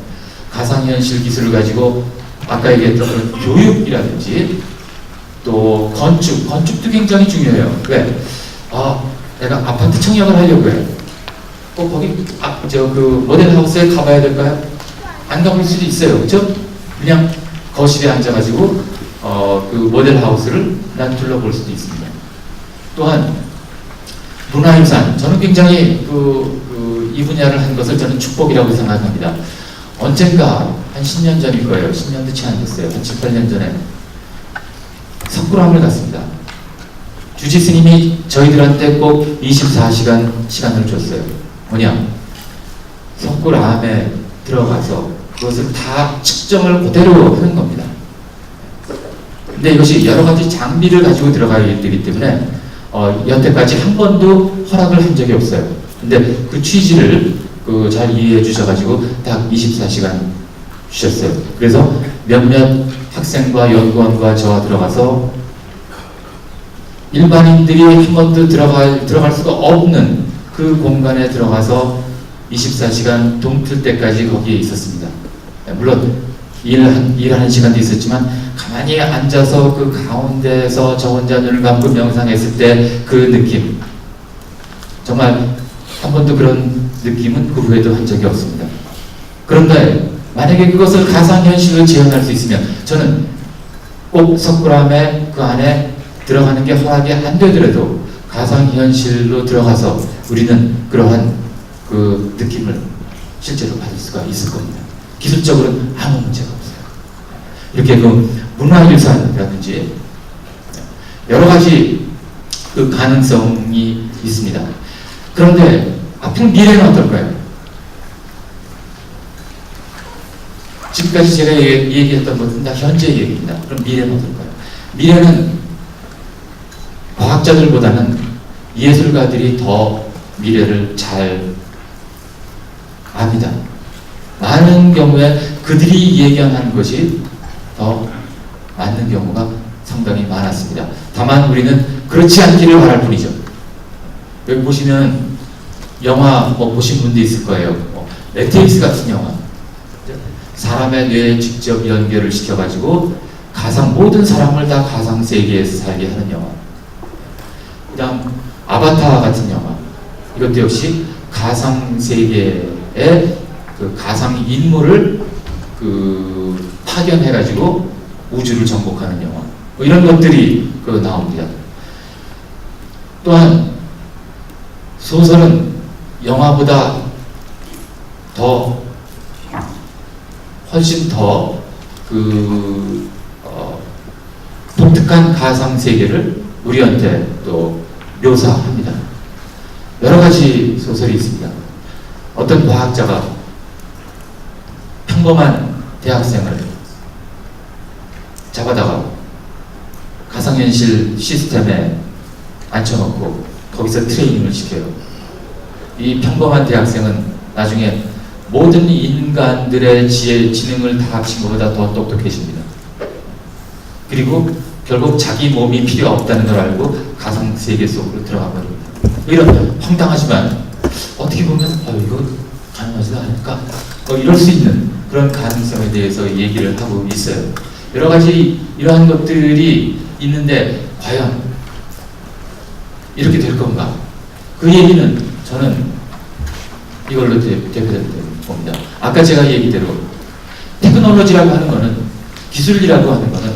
가상현실 기술을 가지고 아까 얘기했던 그런 교육이라든지 또 건축도 굉장히 중요해요. 왜? 내가 아파트 청약을 하려고 해요. 꼭 거기 그 모델하우스에 가봐야 될까요? 안 가볼 수도 있어요. 그렇죠? 그냥 거실에 앉아가지고 그 모델하우스를 난 둘러볼 수도 있습니다. 또한 문화유산, 저는 굉장히 이 분야를 한 것을 저는 축복이라고 생각합니다. 언젠가 한 10년 전일 거예요. 10년도 채 안 됐어요. 한 7, 8년 전에 석굴암을 갔습니다. 주지 스님이 저희들한테 꼭 24시간 시간을 줬어요. 뭐냐? 석굴암에 들어가서 그것을 다 측정을 그대로 하는 겁니다. 근데 이것이 여러 가지 장비를 가지고 들어가야 되기 때문에 여태까지 한 번도 허락을 한 적이 없어요. 근데 그 취지를 잘 이해해 주셔가지고 딱 24시간 주셨어요. 그래서 몇몇 학생과 연구원과 저와 들어가서 일반인들이 한 번도 들어갈 수가 없는 그 공간에 들어가서 24시간 동틀 때까지 거기에 있었습니다. 물론 일하는 시간도 있었지만 가만히 앉아서 그 가운데서 저 혼자 눈을 감고 명상했을 때 그 느낌, 정말 한 번도 그런 느낌은 그 후에도 한 적이 없습니다. 그런데 만약에 그것을 가상현실로 재현할 수 있으면 저는 꼭 석굴암에 그 안에 들어가는 게 허락이 안 되더라도 가상현실로 들어가서 우리는 그러한 그 느낌을 실제로 받을 수가 있을 겁니다. 기술적으로는 아무 문제가 없어요. 이렇게 그 문화유산이라든지 여러 가지 그 가능성이 있습니다. 그런데 앞으로 미래는 어떨까요? 지금까지 제가 얘기했던 것은 다 현재 얘기입니다. 그럼 미래는 어떨까요? 미래는 과학자들보다는 예술가들이 더 미래를 잘 압니다. 많은 경우에 그들이 예견한 것이 더 맞는 경우가 상당히 많았습니다. 다만 우리는 그렇지 않기를 바랄 뿐이죠. 여기 보시면 영화 뭐 보신 분도 있을 거예요. 매트릭스 같은 영화. 사람의 뇌에 직접 연결을 시켜가지고 모든 사람을 다 가상 세계에서 살게 하는 영화. 그다음 아바타 같은 영화. 이것도 역시 가상 세계의 그 가상 인물을 그 파견해가지고 우주를 정복하는 영화. 뭐 이런 것들이 그 나옵니다. 또한 소설은 영화보다 훨씬 더 독특한 가상 세계를 우리한테 또 묘사합니다. 여러 가지 소설이 있습니다. 어떤 과학자가 평범한 대학생을 잡아다가 가상현실 시스템에 앉혀놓고 거기서 트레이닝을 시켜요. 이 평범한 대학생은 나중에 모든 인간들의 지혜, 지능을 다 합친 것보다 더 똑똑해집니다. 그리고 결국 자기 몸이 필요 없다는 걸 알고 가상세계 속으로 들어가 버립니다. 이런 황당하지만 어떻게 보면 이거 가능하지도 않을까? 이럴 수 있는 그런 가능성에 대해서 얘기를 하고 있어요. 여러 가지 이러한 것들이 있는데 과연 이렇게 될 건가? 그 얘기는 저는 이걸로 대표될 겁니다. 아까 제가 얘기대로 테크놀로지라고 하는 거는, 기술이라고 하는 거는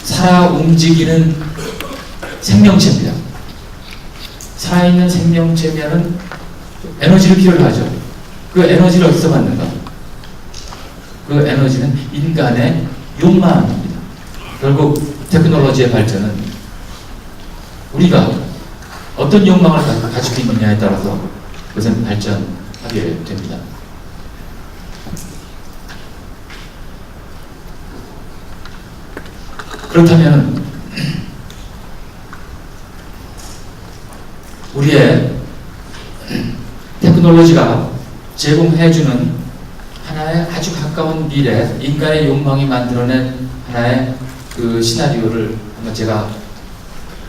살아 움직이는 생명체입니다. 살아있는 생명체면은 에너지를 필요로 하죠. 그 에너지를 어디서 받는가? 그 에너지는 인간의 욕망입니다. 결국 테크놀로지의 발전은 우리가 어떤 욕망을 가지고 있느냐에 따라서 그것은 발전하게 됩니다. 그렇다면 우리의 테크놀로지가 제공해주는 하나의 아주 가까운 미래, 인간의 욕망이 만들어낸 하나의 그 시나리오를 한번 제가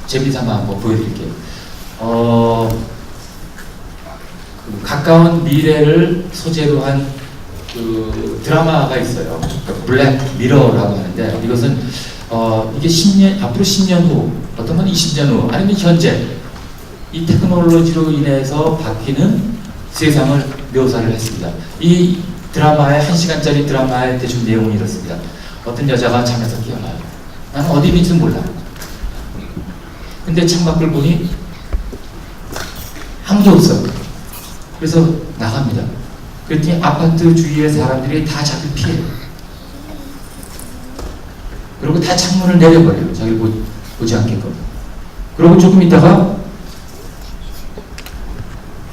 재미삼아 한번 보여드릴게요. 그 가까운 미래를 소재로 한 그 드라마가 있어요. 블랙 미러라고 하는데, 이것은 이게 10년, 앞으로 10년 후, 어떤 건 20년 후, 아니면 현재 이 테크놀로지로 인해서 바뀌는 세상을 묘사를 했습니다. 이 드라마의 1시간짜리 드라마의 대충 내용은 이렇습니다. 어떤 여자가 잠에서 깨어나요. 나는 어디 있는지는 몰라. 근데 창밖을 보니 아무도 없어. 그래서 나갑니다. 그랬더니 아파트 주위의 사람들이 다 자기를 피해요. 그리고 다 창문을 내려버려요. 자기를 보지 않게끔. 그리고 조금 있다가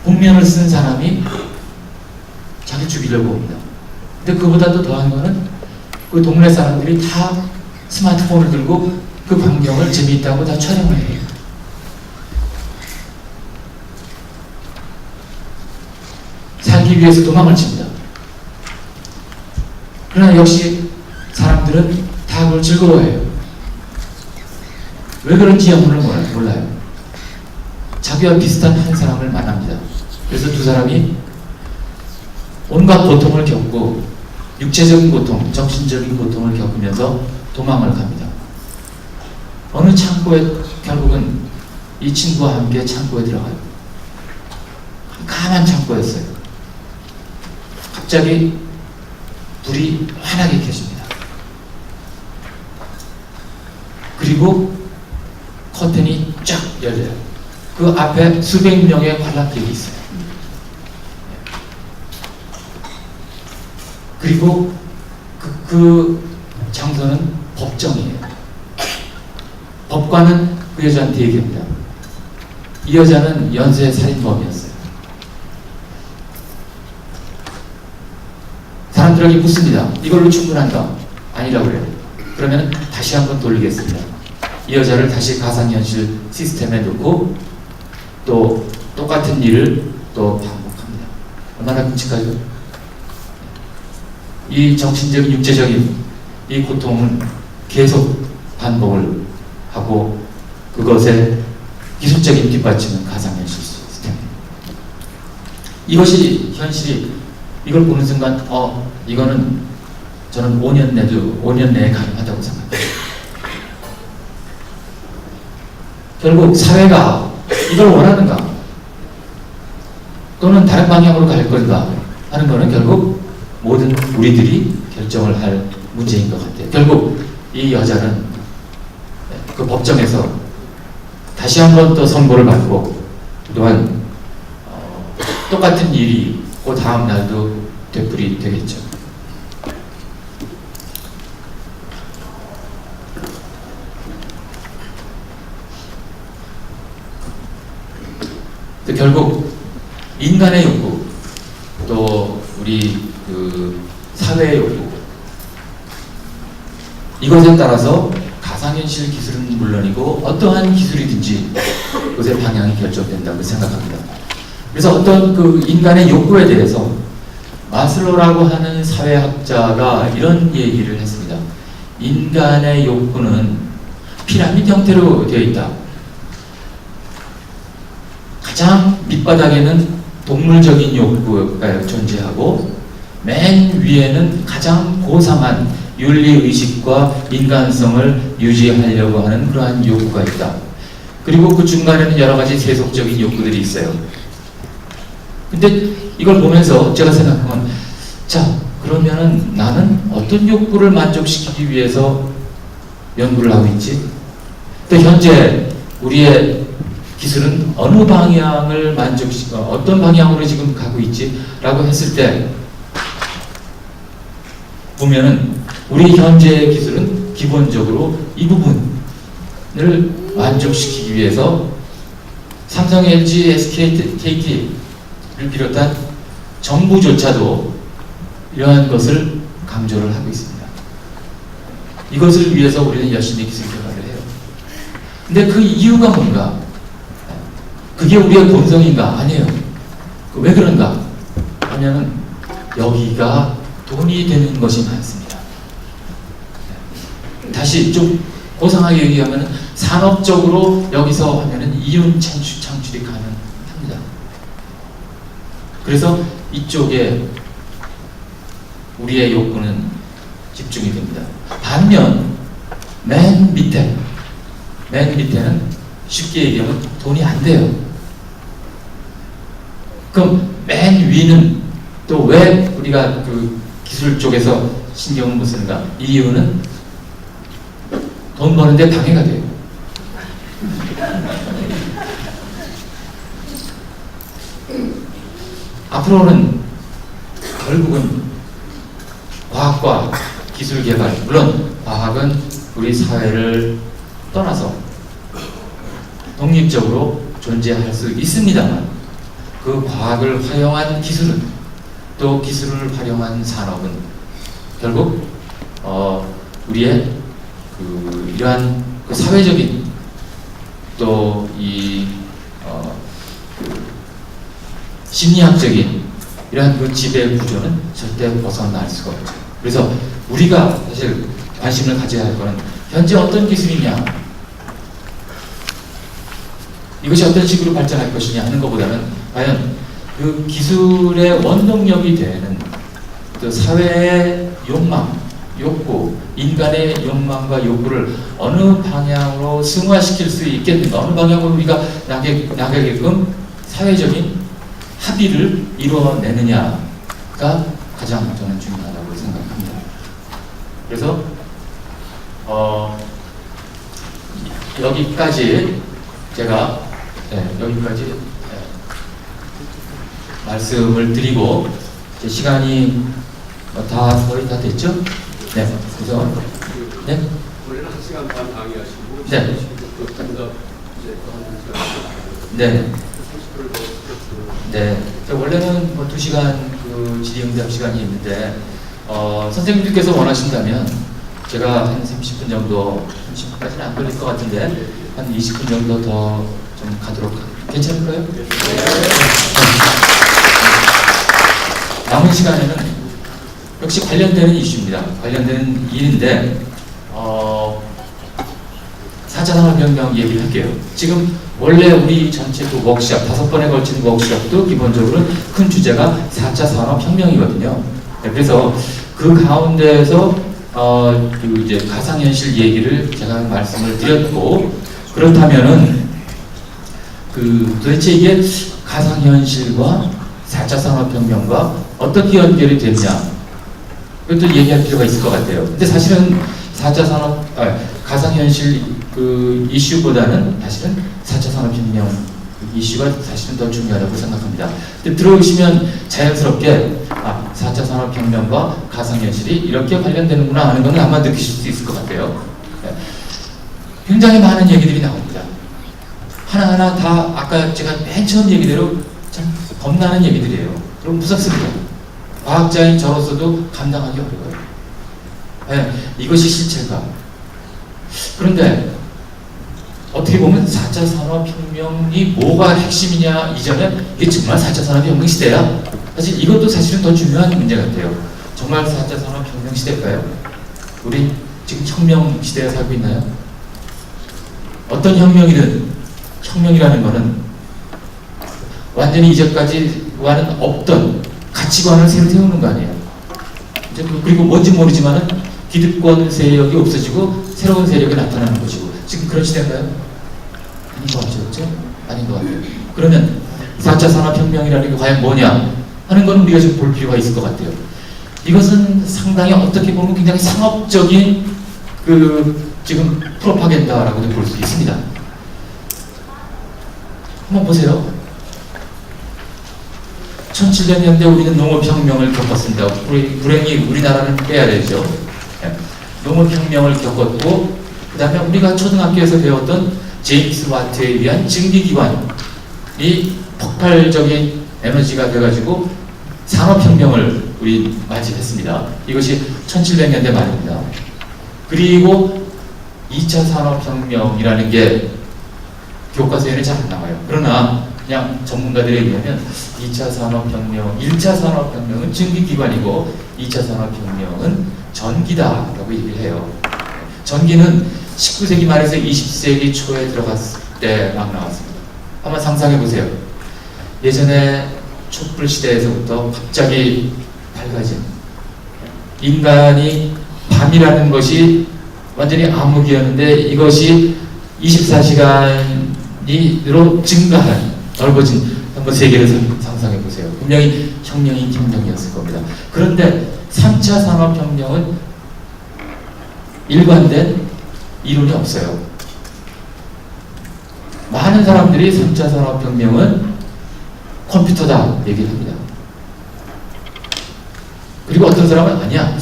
복면을 쓴 사람이 자기 죽이려고 옵니다. 근데 그보다도 더한 거는 그 동네 사람들이 다 스마트폰을 들고 그 광경을 재미있다고 다 촬영을 해요. 살기 위해서 도망을 칩니다. 그러나 역시 사람들은 다 그걸 즐거워해요. 왜 그런지 여부는 몰라요. 자기와 비슷한 한 사람을 만납니다. 그래서 두 사람이 온갖 고통을 겪고 육체적인 고통, 정신적인 고통을 겪으면서 도망을 갑니다. 어느 창고에 결국은 이 친구와 함께 창고에 들어가요. 까만 창고였어요. 갑자기 불이 환하게 켜집니다. 그리고 커튼이 쫙 열려요. 그 앞에 수백 명의 관람객이 있어요. 그리고 그 장소는 법정이에요. 법관은 그 여자한테 얘기합니다. 이 여자는 연쇄 살인범이었어요. 사람들에게 묻습니다. 이걸로 충분한가? 아니라고 그래요. 그러면 다시 한번 돌리겠습니다. 이 여자를 다시 가상현실 시스템에 넣고 또 똑같은 일을 또 반복합니다. 얼마나 끔찍하죠? 이 정신적인 육체적인 이 고통은 계속 반복을 하고 그것의 기술적인 뒷받침은 가상현실 시스템입니다. 이것이 현실이 이걸 보는 순간 이거는 저는 5년 내에 가능하다고 생각합니다. 결국 사회가 이걸 원하는가 또는 다른 방향으로 갈 건가 하는 것은 결국 모든 우리들이 결정을 할 문제인 것 같아요. 결국 이 여자는 그 법정에서 다시 한번 또 선고를 받고 또한 똑같은 일이 그 다음 날도 되풀이 되겠죠. 결국 인간의 욕구 또 우리 그 사회의 욕구 이것에 따라서 가상현실 기술은 물론이고 어떠한 기술이든지 그것의 방향이 결정된다고 생각합니다. 그래서 어떤 그 인간의 욕구에 대해서 마슬로라고 하는 사회학자가 이런 얘기를 했습니다. 인간의 욕구는 피라미드 형태로 되어 있다. 가장 밑바닥에는 동물적인 욕구가 존재하고 맨 위에는 가장 고상한 윤리의식과 인간성을 유지하려고 하는 그러한 욕구가 있다. 그리고 그 중간에는 여러 가지 세속적인 욕구들이 있어요. 근데 이걸 보면서 제가 생각한 건, 자, 그러면은 나는 어떤 욕구를 만족시키기 위해서 연구를 하고 있지? 근데 현재 우리의 기술은 어느 방향을 어떤 방향으로 지금 가고 있지? 라고 했을 때 보면은 우리 현재의 기술은 기본적으로 이 부분을 만족시키기 위해서 삼성, LG, SK, KT를 비롯한 정부조차도 이러한 것을 강조를 하고 있습니다. 이것을 위해서 우리는 열심히 기술 개발을 해요. 근데 그 이유가 뭔가? 그게 우리의 본성인가? 아니에요. 왜 그런가? 하면은 여기가 돈이 되는 것이 많습니다. 다시 좀 고상하게 얘기하면 산업적으로 여기서 하면은 이윤 창출이 가능합니다. 그래서 이쪽에 우리의 욕구는 집중이 됩니다. 반면 맨 밑에는 쉽게 얘기하면 돈이 안 돼요. 그럼 맨 위는 또 왜 우리가 그 기술 쪽에서 신경을 못 쓰는가? 이유는 돈 버는데 방해가 돼요. 앞으로는 결국은 과학과 기술 개발, 물론 과학은 우리 사회를 떠나서 독립적으로 존재할 수 있습니다만 그 과학을 활용한 기술은 또 기술을 활용한 산업은 결국 우리의 이러한 그 사회적인 또 이 심리학적인 이러한 그 지배 구조는 절대 벗어날 수가 없죠. 그래서 우리가 사실 관심을 가져야 할 것은 현재 어떤 기술이냐, 이것이 어떤 식으로 발전할 것이냐 하는 것보다는 과연 그 기술의 원동력이 되는 그 사회의 욕망, 욕구, 인간의 욕망과 욕구를 어느 방향으로 승화시킬 수 있겠는가, 어느 방향으로 우리가 나가게끔 사회적인 합의를 이루어내느냐가 가장 저는 중요하다고 생각합니다. 그래서 여기까지 제가 여기까지 말씀을 드리고 이제 시간이 거의 다 됐죠? 네. 그래서 네. 원래는 1시간 반 강의하시고 네. 네. 네. 원래는 2시간 그 질의응답 시간이 있는데 선생님들께서 원하신다면 제가 한 30분 정도, 30분까지는 안 걸릴 것 같은데 한 20분 정도 더 좀 가도록 괜찮을까요? 네. 남은 시간에는 역시 관련되는 이슈입니다. 관련되는 일인데 4차 산업혁명 얘기를 할게요. 지금 원래 우리 전체 그 워크숍 5번에 걸친 워크숍도 기본적으로 큰 주제가 4차 산업혁명이거든요. 네, 그래서 그 가운데에서 그 이제 가상현실 얘기를 제가 말씀을 드렸고, 그렇다면은 그 도대체 이게 가상현실과 4차 산업혁명과 어떻게 연결이 되느냐, 이것도 얘기할 필요가 있을 것 같아요. 근데 사실은 4차 가상현실 그 이슈보다는 사실은 4차 산업혁명 이슈가 사실은 더 중요하다고 생각합니다. 근데 들어오시면 자연스럽게 4차 산업혁명과 가상현실이 이렇게 관련되는구나 하는 건 아마 느끼실 수 있을 것 같아요. 네. 굉장히 많은 얘기들이 나옵니다. 하나하나 다 아까 제가 맨 처음 얘기대로 참 겁나는 얘기들이에요. 그럼 무섭습니다. 과학자인 저로서도 감당하기 어려워요. 네, 이것이 실체가. 그런데 어떻게 보면 4차 산업혁명이 뭐가 핵심이냐 이전에 이게 정말 4차 산업혁명 시대야? 사실 이것도 사실은 더 중요한 문제 같아요. 정말 4차 산업혁명 시대일까요? 우리 지금 혁명 시대에 살고 있나요? 어떤 혁명이든 혁명이라는 것은 완전히 이제까지와는 없던 가치관을 새로 세우는 거 아니에요. 그리고 뭔지 모르지만은 기득권 세력이 없어지고 새로운 세력이 나타나는 것이고, 지금 그런 시대인가요? 아닌 것 같죠? 그렇죠? 아닌 것 같아요. 그러면 4차 산업혁명이라는 게 과연 뭐냐 하는 건 우리가 좀 볼 필요가 있을 것 같아요. 이것은 상당히 어떻게 보면 굉장히 상업적인 그 지금 프로파간다라고도 볼 수 있습니다. 한번 보세요. 1700년대 우리는 농업혁명을 겪었습니다. 불행히 우리나라는 빼야 되죠. 농업혁명을 겪었고, 그 다음에 우리가 초등학교에서 배웠던 제임스 와트에 의한 증기기관이 폭발적인 에너지가 돼가지고 산업혁명을 우리 맞이했습니다. 이것이 1700년대 말입니다. 그리고 2차 산업혁명이라는 게 교과서에는 잘 안 나와요. 그러나 그냥 전문가들에 의하면 2차 산업혁명, 1차 산업혁명은 증기기관이고 2차 산업혁명은 전기다라고 얘기를 해요. 전기는 19세기 말에서 20세기 초에 들어갔을 때 막 나왔습니다. 한번 상상해 보세요. 예전에 촛불 시대에서부터 갑자기 밝아진, 인간이 밤이라는 것이 완전히 암흑이었는데 이것이 24시간으로 증가한, 넓어진 한번 세계를 상상해 보세요. 분명히 혁명이었을 겁니다. 그런데 3차 산업혁명은 일관된 이론이 없어요. 많은 사람들이 3차 산업혁명은 컴퓨터다 얘기를 합니다. 그리고 어떤 사람은 아니야,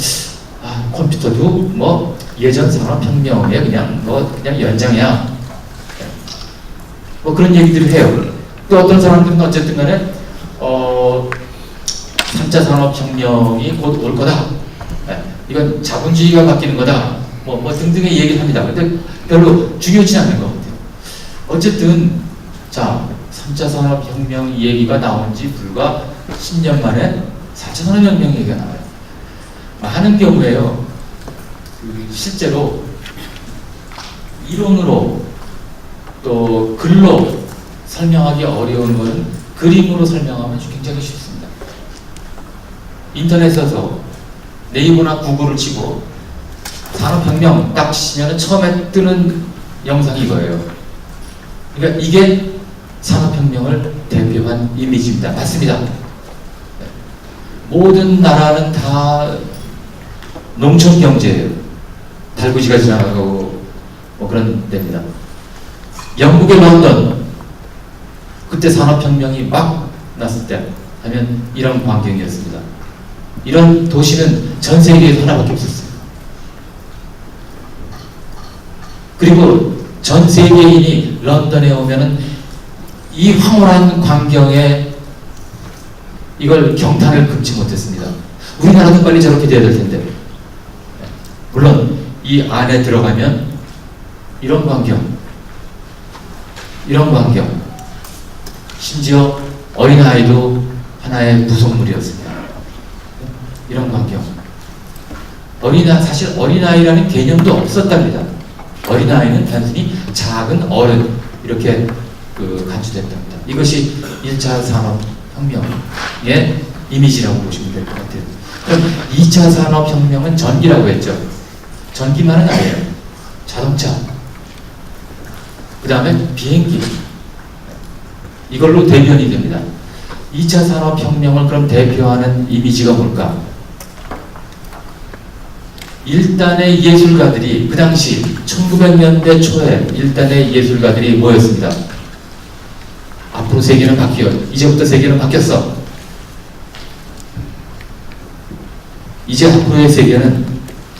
컴퓨터도 뭐 예전 산업혁명의 그냥 연장이야, 뭐 그런 얘기들을 해요. 또 어떤 사람들은 어쨌든 간에 3차 산업혁명이 곧 올 거다, 이건 자본주의가 바뀌는 거다, 뭐 등등의 얘기를 합니다. 근데 별로 중요치 않은 것 같아요. 어쨌든 자, 3차 산업혁명 얘기가 나온 지 불과 10년 만에 4차 산업혁명 얘기가 나와요. 많은 경우에요, 실제로 이론으로 또 글로 설명하기 어려운 것은 그림으로 설명하면 굉장히 쉽습니다. 인터넷에서 네이버나 구글을 치고 산업혁명 딱 치면 처음에 뜨는 영상이 이거예요. 그러니까 이게 산업혁명을 대표한 이미지입니다. 맞습니다. 모든 나라는 다 농촌 경제예요. 달구지가 지나가고 뭐 그런 데입니다. 영국의 런던, 그때 산업혁명이 막 났을 때 하면 이런 광경이었습니다. 이런 도시는 전 세계에서 하나밖에 없었어요. 그리고 전 세계인이 런던에 오면은 이 황홀한 광경에 이걸 경탄을 금치 못했습니다. 우리나라도 빨리 저렇게 돼야 될 텐데. 물론 이 안에 들어가면 이런 광경, 심지어 어린아이도 하나의 구성물이었습니다. 이런 광경. 사실 어린아이라는 개념도 없었답니다. 어린아이는 단순히 작은 어른, 이렇게 간주됐답니다. 이것이 1차 산업혁명의 이미지라고 보시면 될 것 같아요. 그럼 2차 산업혁명은 전기라고 했죠. 전기만은 아니에요. 자동차, 그 다음에 비행기, 이걸로 대변이 됩니다. 2차 산업혁명을 그럼 대표하는 이미지가 뭘까? 일단의 예술가들이, 그 당시 1900년대 초에 일단의 예술가들이 모였습니다. 앞으로 세계는 이제부터 세계는 바뀌었어. 이제 앞으로의 세계는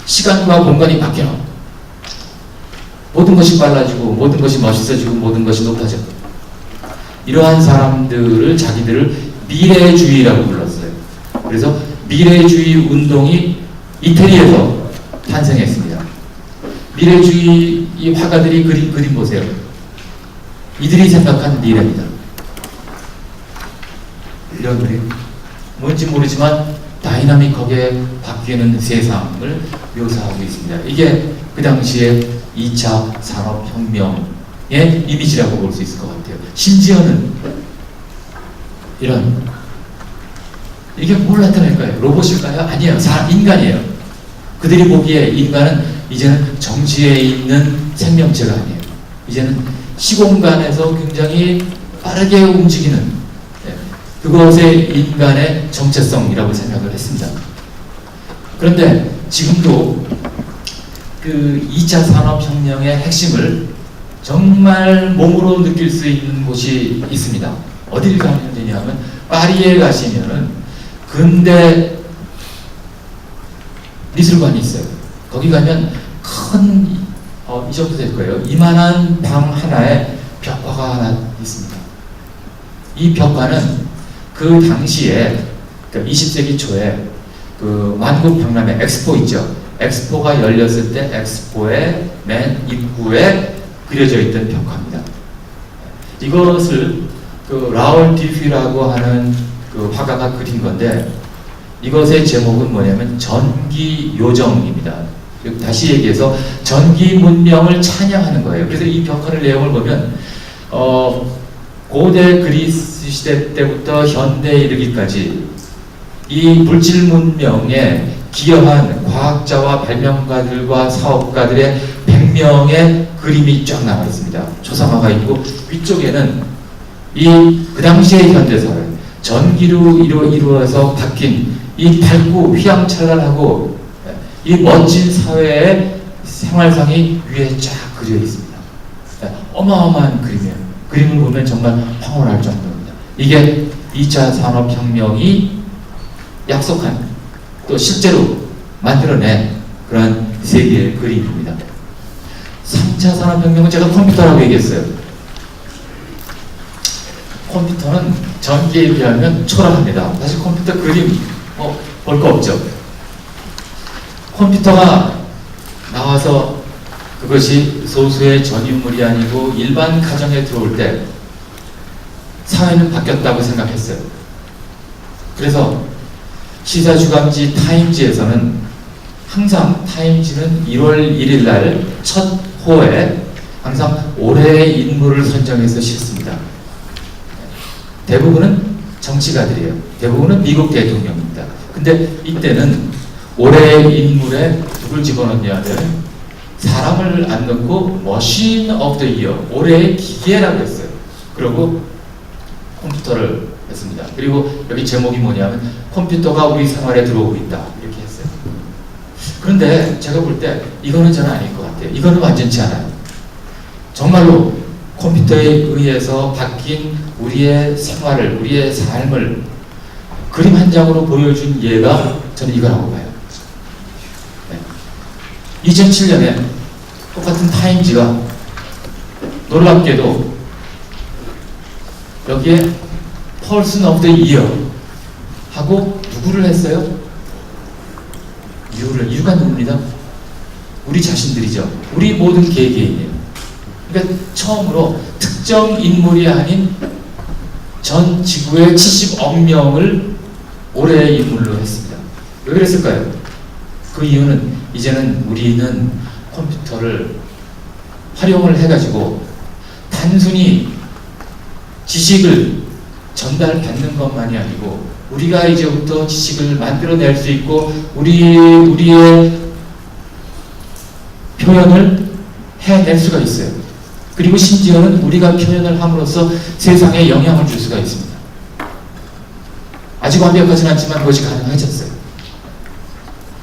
시간과 공간이 바뀌어. 모든 것이 빨라지고, 모든 것이 멋있어지고, 모든 것이 높아져. 이러한 사람들을 자기들을 미래주의라고 불렀어요. 그래서 미래주의 운동이 이태리에서 탄생했습니다. 미래주의 이 화가들이 그린 그림 보세요. 이들이 생각한 미래입니다. 이런 그림, 뭔지 모르지만 다이나믹하게 바뀌는 세상을 묘사하고 있습니다. 이게 그 당시에 2차 산업혁명의 이미지라고 볼 수 있을 것 같아요. 심지어는 이게 뭘 나타낼까요? 로봇일까요? 아니에요. 인간이에요. 그들이 보기에 인간은 이제는 정지에 있는 생명체가 아니에요. 이제는 시공간에서 굉장히 빠르게 움직이는, 그것의 인간의 정체성이라고 생각을 했습니다. 그런데 지금도 그 2차 산업혁명의 핵심을 정말 몸으로 느낄 수 있는 곳이 있습니다. 어딜 가면 되냐면 파리에 가시면은 근대 미술관이 있어요. 거기 가면 큰, 이 정도 될 거예요. 이만한 방 하나에 벽화가 하나 있습니다. 이 벽화는 그 당시에, 그러니까 20세기 초에 그 만국 박람회 엑스포 있죠. 엑스포가 열렸을 때 엑스포의 맨 입구에 그려져 있던 벽화입니다. 이것을 그 라울 디퓨라고 하는 그 화가가 그린 건데, 이것의 제목은 뭐냐면 전기 요정입니다. 다시 얘기해서 전기 문명을 찬양하는 거예요. 그래서 이 벽화의 내용을 보면 고대 그리스 시대 때부터 현대에 이르기까지 이 물질 문명에 기여한 과학자와 발명가들과 사업가들의 100명의 그림이 쫙 나와 있습니다. 초상화가 있고, 위쪽에는 그 당시의 현대사회, 전기로 이루어서 바뀐 이 밝고 휘황찬란하고 이 멋진 사회의 생활상이 위에 쫙 그려 있습니다. 어마어마한 그림이에요. 그림을 보면 정말 황홀할 정도입니다. 이게 2차 산업혁명이 약속한, 또 실제로 만들어낸 그런 세계의 그림입니다. 3차 산업혁명은 제가 컴퓨터라고 얘기했어요. 컴퓨터는 전기에 비하면 초라합니다. 사실 컴퓨터 그림 볼 거 없죠. 컴퓨터가 나와서 그것이 소수의 전유물이 아니고 일반 가정에 들어올 때 사회는 바뀌었다고 생각했어요. 그래서 시사주간지 타임지에서는 항상 타임지는 1월 1일 날 첫 호에 항상 올해의 인물을 선정해서 싣습니다. 대부분은 정치가들이에요. 대부분은 미국 대통령입니다. 근데 이때는 올해의 인물에 누굴 집어넣냐면 사람을 안 넣고 머신 오브 더 이어, 올해의 기계라고 했어요. 그리고 컴퓨터를 했습니다. 그리고 여기 제목이 뭐냐면 컴퓨터가 우리 생활에 들어오고 있다 이렇게 했어요. 그런데 제가 볼 때 이거는 저는 아닐 것 같아요. 이거는 완전치 않아요. 정말로 컴퓨터에 의해서 바뀐 우리의 생활을, 우리의 삶을 그림 한 장으로 보여준 예가 저는 이거라고 봐요. 네. 2007년에 똑같은 타임지가 놀랍게도 여기에 Person of the Year 하고 누구를 했어요? 유가 누굽니다? 우리 자신들이죠. 우리 모든 개개인이에요. 그러니까 처음으로 특정 인물이 아닌 전 지구의 70억 명을 올해의 인물로 했습니다. 왜 그랬을까요? 그 이유는 이제는 우리는 컴퓨터를 활용을 해가지고 단순히 지식을 전달받는 것만이 아니고 우리가 이제부터 지식을 만들어낼 수 있고 우리의 표현을 해낼 수가 있어요. 그리고 심지어는 우리가 표현을 함으로써 세상에 영향을 줄 수가 있습니다. 아직 완벽하진 않지만 그것이 가능해졌어요.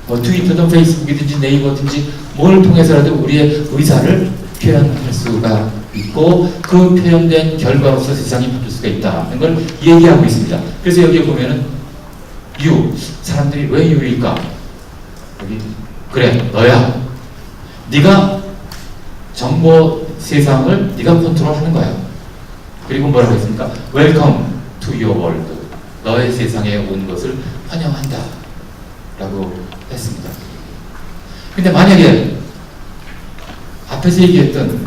뭐 트위터든 페이스북이든지 네이버든지 뭘 통해서라도 우리의 의사를 표현할 수가 있고 그 표현된 결과로서 세상이 바뀔 수가 있다는 걸 얘기하고 있습니다. 그래서 여기에 보면은 사람들이 왜 유일까? 여기 그래 너야. 네가 정보 세상을 네가 컨트롤하는 거야. 그리고 뭐라고 했습니까? Welcome to your world. 너의 세상에 온 것을 환영한다 라고 했습니다. 근데 만약에 앞에서 얘기했던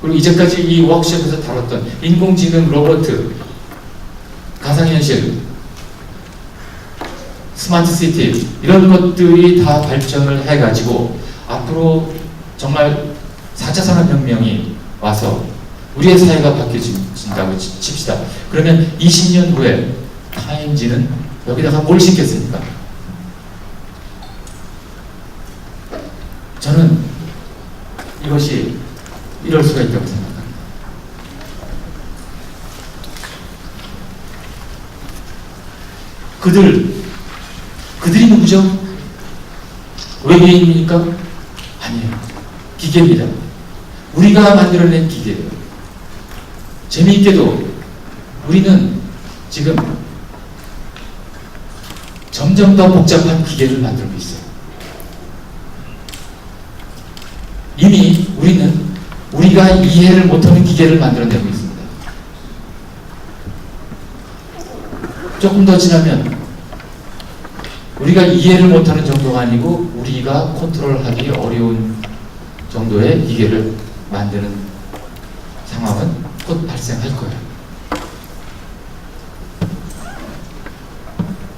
그리고 이제까지 이 워크숍에서 다뤘던 인공지능, 로봇, 가상현실, 스마트 시티 이런 것들이 다 발전을 해가지고 앞으로 정말 4차 산업혁명이 와서 우리의 사회가 바뀌어진다고 칩시다. 그러면 20년 후에 타임지는 여기다가 뭘 시켰습니까? 저는 이것이 이럴 수가 있다고 생각합니다. 그들이 누구죠? 외계인입니까? 아니에요. 기계입니다. 우리가 만들어낸 기계예요. 재미있게도 우리는 지금 점점 더 복잡한 기계를 만들고 있어요. 이미 우리는 우리가 이해를 못하는 기계를 만들어내고 있습니다. 조금 더 지나면 우리가 이해를 못하는 정도가 아니고 우리가 컨트롤하기 어려운 정도의 기계를 만드는 상황은 곧 발생할 거예요.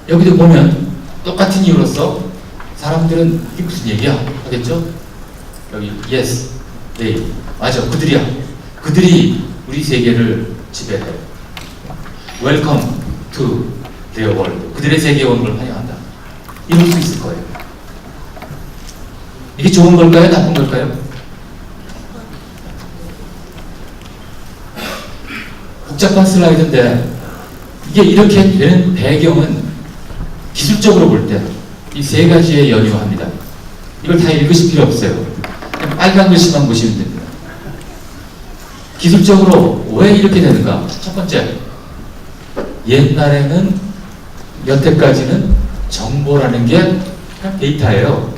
여기도 보면 똑같은 이유로서 사람들은 이게 무슨 얘기야 하겠죠? 여기 yes, they 맞아 그들이야. 그들이 우리 세계를 지배해요. Welcome to their world. 그들의 세계에 온 걸 환영한다. 이럴 수 있을 거예요. 이게 좋은 걸까요? 나쁜 걸까요? 복잡한 슬라이드인데 이게 이렇게 되는 배경은 기술적으로 볼 때 이 세 가지에 연유합니다. 이걸 다 읽으실 필요 없어요. 그냥 빨간 글씨만 보시면 됩니다. 기술적으로 왜 이렇게 되는가? 첫 번째, 옛날에는 여태까지는 정보라는 게 그냥 데이터예요.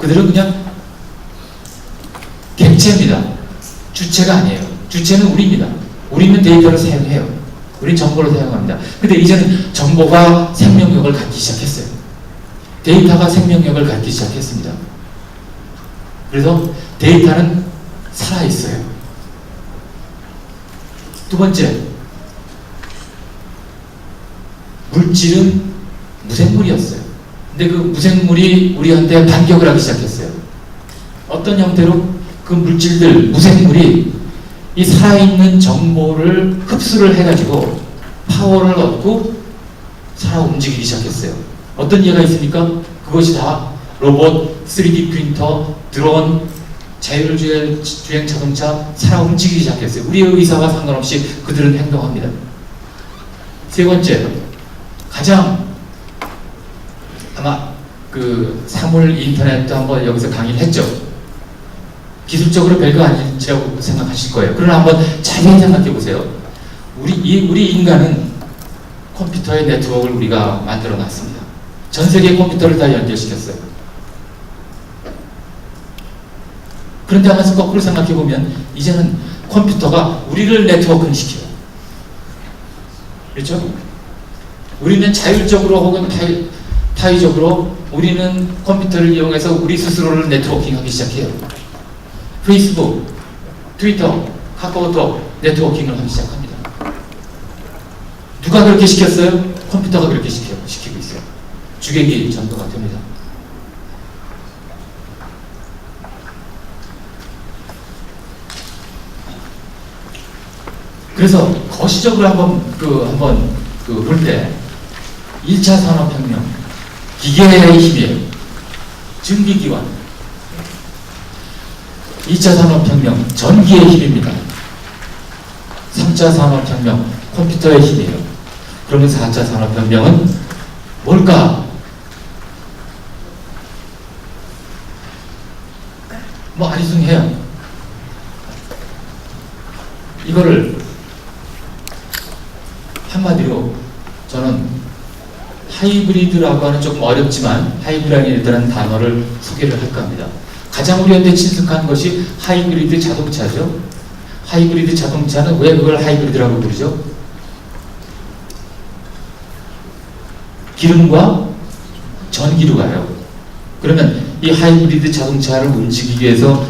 그들은 그냥 객체입니다. 주체가 아니에요. 주체는 우리입니다. 우리는 데이터를 사용해요. 우리는 정보를 사용합니다. 근데 이제는 정보가 생명력을 갖기 시작했어요. 데이터가 생명력을 갖기 시작했습니다. 그래서 데이터는 살아있어요. 두 번째, 물질은 무생물이었어요. 근데 그 무생물이 우리한테 반격을 하기 시작했어요. 어떤 형태로? 그 물질들, 무생물이 이 살아있는 정보를 흡수를 해가지고 파워를 얻고 살아 움직이기 시작했어요. 어떤 예가 있습니까? 그것이 다 로봇, 3D 프린터, 드론, 자율주행 자동차 살아 움직이기 시작했어요. 우리의 의사와 상관없이 그들은 행동합니다. 세 번째, 가장 아마 그 사물 인터넷도 한번 여기서 강의를 했죠. 기술적으로 별거 아니라고 생각하실 거예요. 그러나 한번 자세히 생각해 보세요. 우리 인간은 컴퓨터의 네트워크를 우리가 만들어 놨습니다. 전 세계 컴퓨터를 다 연결시켰어요. 그런데 한번 거꾸로 생각해 보면 이제는 컴퓨터가 우리를 네트워크를 시켜요. 그렇죠? 우리는 자율적으로 혹은 타의적으로 우리는 컴퓨터를 이용해서 우리 스스로를 네트워킹하기 시작해요. 페이스북, 트위터, 카카오톡 네트워킹을 하기 시작합니다. 누가 그렇게 시켰어요? 컴퓨터가 그렇게 시키고 있어요. 주객이 전도가 됩니다. 그래서 거시적으로 한번 볼 때 1차 산업혁명, 기계의 힘이에요. 증기기관. 2차 산업혁명, 전기의 힘입니다. 3차 산업혁명, 컴퓨터의 힘이에요. 그러면 4차 산업혁명은 뭘까? 뭐 아리송해요. 이거를 한마디로 저는 하이브리드라고 하는 조금 어렵지만 하이브리드라는 단어를 소개를 할까 합니다. 가장 우리한테 친숙한 것이 하이브리드 자동차죠. 하이브리드 자동차는 왜 그걸 하이브리드라고 부르죠? 기름과 전기로 가요. 그러면 이 하이브리드 자동차를 움직이기 위해서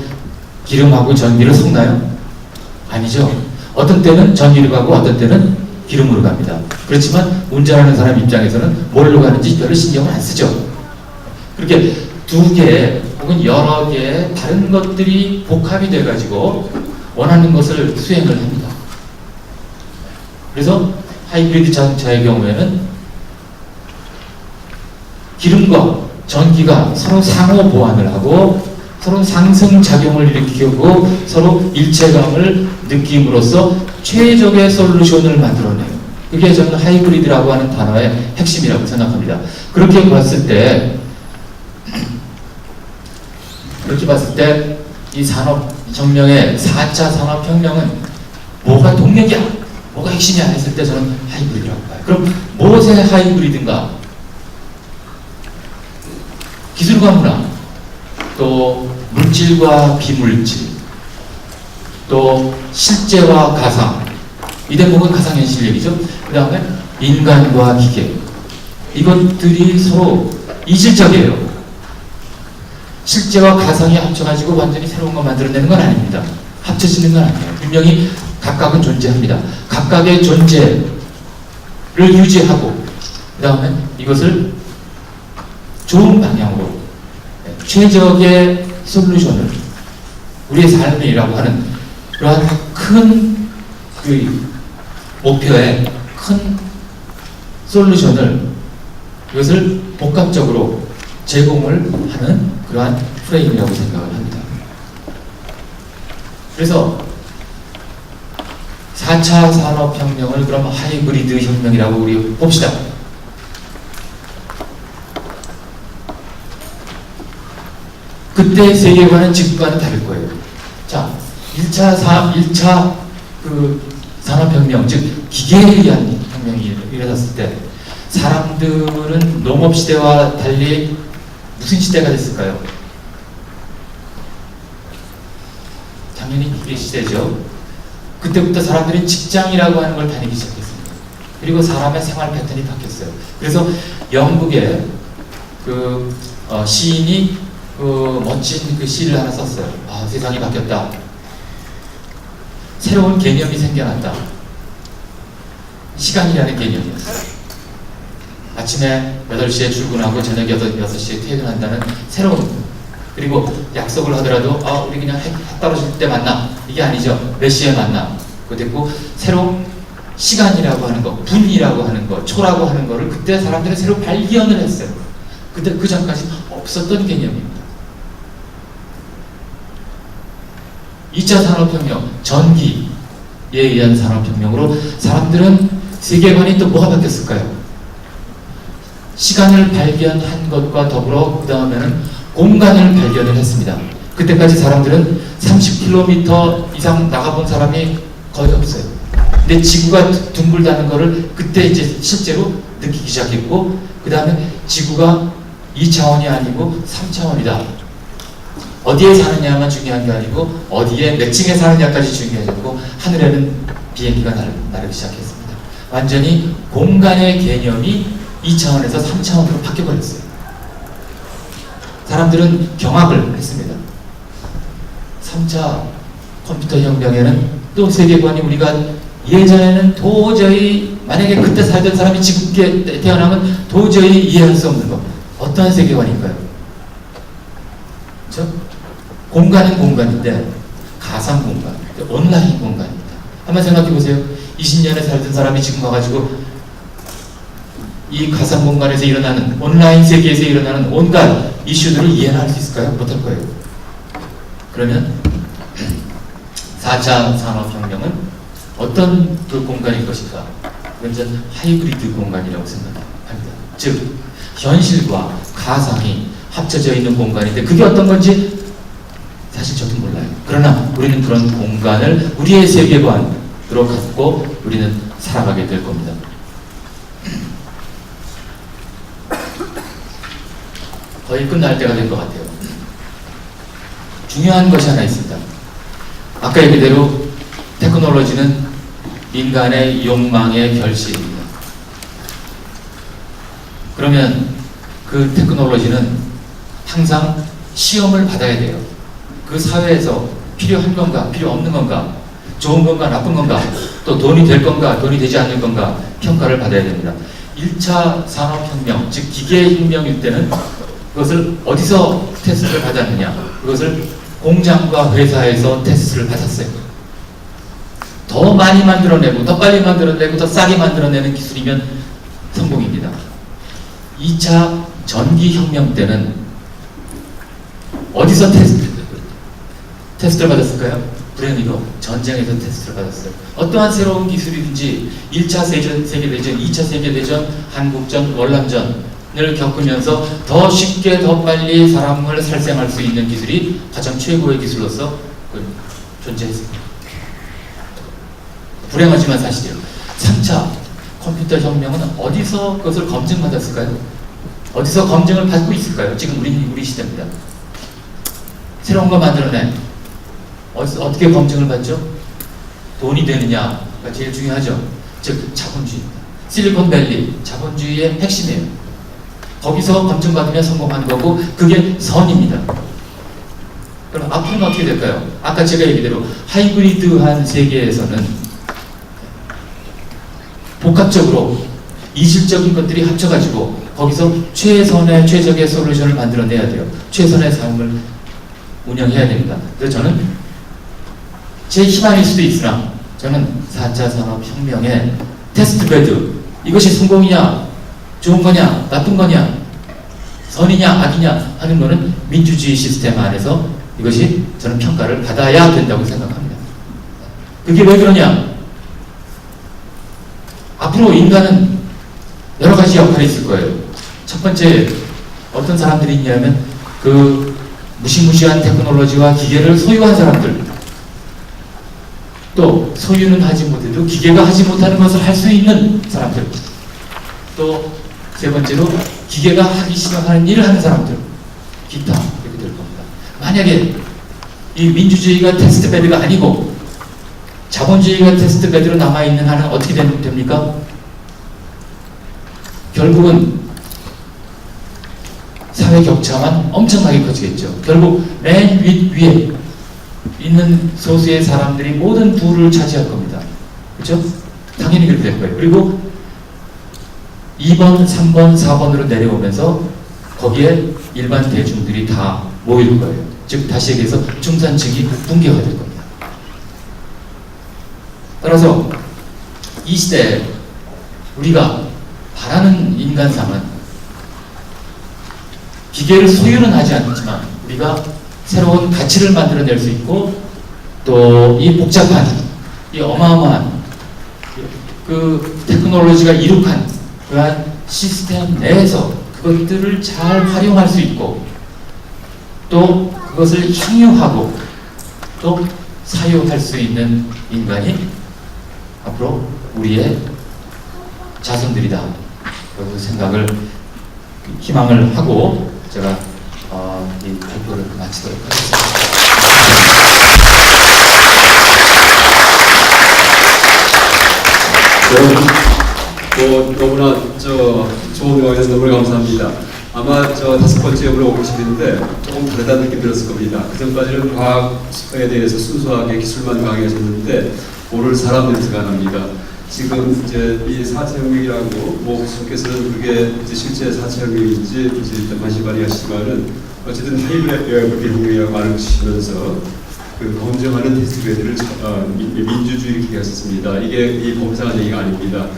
기름하고 전기를 섞나요? 아니죠. 어떤 때는 전기로 가고 어떤 때는 기름으로 갑니다. 그렇지만 운전하는 사람 입장에서는 뭘로 가는지 별로 신경을 안 쓰죠. 그렇게 두 개 혹은 여러 개의 다른 것들이 복합이 돼가지고 원하는 것을 수행을 합니다. 그래서 하이브리드 자동차의 경우에는 기름과 전기가 서로 상호 보완을 하고 서로 상승작용을 일으키고 서로 일체감을 느낌으로써 최적의 솔루션을 만들어내요. 그게 저는 하이브리드라고 하는 단어의 핵심이라고 생각합니다. 그렇게 봤을 때 이 산업혁명의 4차 산업혁명은 뭐가 동력이야? 뭐가 핵심이야? 했을 때 저는 하이브리드라고 봐요. 그럼 무엇의 하이브리드인가? 기술과 문화, 또 물질과 비물질, 또 실제와 가상, 이 대목은 가상현실 얘기죠. 그 다음에 인간과 기계, 이것들이 서로 이질적이에요. 실제와 가상이 합쳐가지고 완전히 새로운 거 만들어내는 건 아닙니다. 합쳐지는 건 아니에요. 분명히 각각은 존재합니다. 각각의 존재를 유지하고 그 다음에 이것을 좋은 방향으로 최적의 솔루션을 우리의 삶이라고 하는 그러한 큰 그 목표에 큰 솔루션을 이것을 복합적으로 제공을 하는 그러한 프레임이라고 생각을 합니다. 그래서 4차 산업혁명을 그럼 하이브리드 혁명이라고 우리 봅시다. 그때 세계관은 지금과는 다를 거예요. 자, 1차 그 산업혁명, 즉 기계에 의한 혁명이 일어났을 때 사람들은 농업시대와 달리 무슨 시대가 됐을까요? 당연히 기계 시대죠. 그때부터 사람들이 직장이라고 하는 걸 다니기 시작했습니다. 그리고 사람의 생활 패턴이 바뀌었어요. 그래서 영국의 그 시인이 그 멋진 그 시를 하나 썼어요. 아, 세상이 바뀌었다. 새로운 개념이 생겨났다. 시간이라는 개념이었어요. 아침에 8시에 출근하고 저녁 6시에 퇴근한다는 새로운, 그리고 약속을 하더라도 우리 그냥 해 떨어질 때 만나, 이게 아니죠. 몇 시에 만나. 그거 됐고, 새로운 시간이라고 하는 거, 분이라고 하는 거, 초라고 하는 거를 그때 사람들이 새로 발견을 했어요. 그때 그 전까지 없었던 개념입니다. 2차 산업혁명, 전기에 의한 산업혁명으로 사람들은 세계관이 또 뭐가 바뀌었을까요? 시간을 발견한 것과 더불어 그 다음에는 공간을 발견을 했습니다. 그때까지 사람들은 30km 이상 나가본 사람이 거의 없어요. 근데 지구가 둥글다는 거를 그때 이제 실제로 느끼기 시작했고, 그 다음에 지구가 2차원이 아니고 3차원이다. 어디에 사느냐만 중요한 게 아니고 어디에 몇 층에 사느냐까지 중요해졌고, 하늘에는 비행기가 나르기 시작했습니다. 완전히 공간의 개념이 2차원에서 3차원으로 바뀌어버렸어요. 사람들은 경악을 했습니다. 3차 컴퓨터 혁명에는 또 세계관이 우리가 예전에는 도저히, 만약에 그때 살던 사람이 지금 태어나면 도저히 이해할 수 없는 것. 어떠한 세계관일까요? 그렇죠? 공간은 공간인데 가상 공간, 온라인 공간입니다. 한번 생각해 보세요. 20년에 살던 사람이 지금 와가지고 이 가상 공간에서 일어나는, 온라인 세계에서 일어나는 온갖 이슈들을 이해는 할 수 있을까요? 못할 거예요. 그러면 4차 산업혁명은 어떤 그 공간일 것인가? 완전 하이브리드 공간이라고 생각합니다. 즉 현실과 가상이 합쳐져 있는 공간인데 그게 어떤 건지 사실 저도 몰라요. 그러나 우리는 그런 공간을 우리의 세계관으로 갖고 우리는 살아가게 될 겁니다. 거의 끝날 때가 된 것 같아요. 중요한 것이 하나 있습니다. 아까 얘기대로 테크놀로지는 인간의 욕망의 결실입니다. 그러면 그 테크놀로지는 항상 시험을 받아야 돼요. 그 사회에서 필요한 건가, 필요 없는 건가, 좋은 건가, 나쁜 건가, 또 돈이 될 건가, 돈이 되지 않는 건가 평가를 받아야 됩니다. 1차 산업혁명, 즉 기계혁명일 때는 그것을 어디서 테스트를 받았느냐, 그것을 공장과 회사에서 테스트를 받았어요. 더 많이 만들어내고 더 빨리 만들어내고 더 싸게 만들어내는 기술이면 성공입니다. 2차 전기혁명 때는 어디서 테스트를 받았을까요? 불행히도 전쟁에서 테스트를 받았어요. 어떠한 새로운 기술이든지 1차 세계대전, 2차 세계대전, 한국전, 월남전을 겪으면서 더 쉽게 더 빨리 사람을 살생할 수 있는 기술이 가장 최고의 기술로서 존재했습니다. 불행하지만 사실이에요. 3차 컴퓨터 혁명은 어디서 그것을 검증받았을까요? 어디서 검증을 받고 있을까요? 지금 우리 시대입니다. 새로운 거 만들어내. 어떻게 검증을 받죠? 돈이 되느냐가 제일 중요하죠. 즉 자본주의입니다. 실리콘밸리 자본주의의 핵심이에요. 거기서 검증받으면 성공한 거고 그게 선입니다. 그럼 앞으로는 어떻게 될까요? 아까 제가 얘기대로 하이브리드한 세계에서는 복합적으로 이질적인 것들이 합쳐가지고 거기서 최적의 솔루션을 만들어내야 돼요. 최선의 삶을 운영해야 됩니다. 그래서 저는 제 희망일 수도 있으나 저는 4차 산업혁명의 테스트베드, 이것이 성공이냐 좋은 거냐 나쁜 거냐 선이냐 악이냐 하는 거는 민주주의 시스템 안에서 이것이 저는 평가를 받아야 된다고 생각합니다. 그게 왜 그러냐? 앞으로 인간은 여러 가지 역할이 있을 거예요. 첫 번째, 어떤 사람들이 있냐면 그 무시무시한 테크놀로지와 기계를 소유한 사람들, 또 소유는 하지 못해도 기계가 하지 못하는 것을 할 수 있는 사람들, 또 세 번째로 기계가 하기 싫어하는 일을 하는 사람들, 기타 이렇게 될 겁니다. 만약에 이 민주주의가 테스트베드가 아니고 자본주의가 테스트베드로 남아있는 한은 어떻게 됩니까? 결국은 사회 격차만 엄청나게 커지겠죠. 결국 맨 위에 있는 소수의 사람들이 모든 부를 차지할 겁니다. 그렇죠? 당연히 그렇게 될 거예요. 그리고 2번, 3번, 4번으로 내려오면서 거기에 일반 대중들이 다 모일 거예요. 즉 다시 얘기해서 중산층이 붕괴가 될 겁니다. 따라서 이 시대에 우리가 바라는 인간상은 기계를 소유는 하지 않지만 우리가 새로운 가치를 만들어낼 수 있고 또 이 복잡한 이 어마어마한 그 테크놀로지가 이룩한 그러한 시스템 내에서 그것들을 잘 활용할 수 있고 또 그것을 향유하고 또 사유할 수 있는 인간이 앞으로 우리의 자손들이다. 그런 생각을 희망을 하고 제가 이 발표를 마치도록 하겠습니다. 너무나 좋은 강의에서 너무 감사합니다. 아마 5번째 물어보시는데 조금 다르다는 느낌 들었을 겁니다. 그 전까지는 과학에 대해서 순수하게 기술만 강의하셨는데 오늘 사람 냄새가 납니다. 지금 이제 이 4차 혁명이라고 교수께서는 그게 이제 실제 4차 혁명인지 이제 일단 관심 발휘하시지만은 어쨌든 하이브리드 혁명이라고 말을 주시면서 그 검증하는 테스트베드를 민주주의 이렇게 하셨습니다. 이게 이 범상한 얘기가 아닙니다.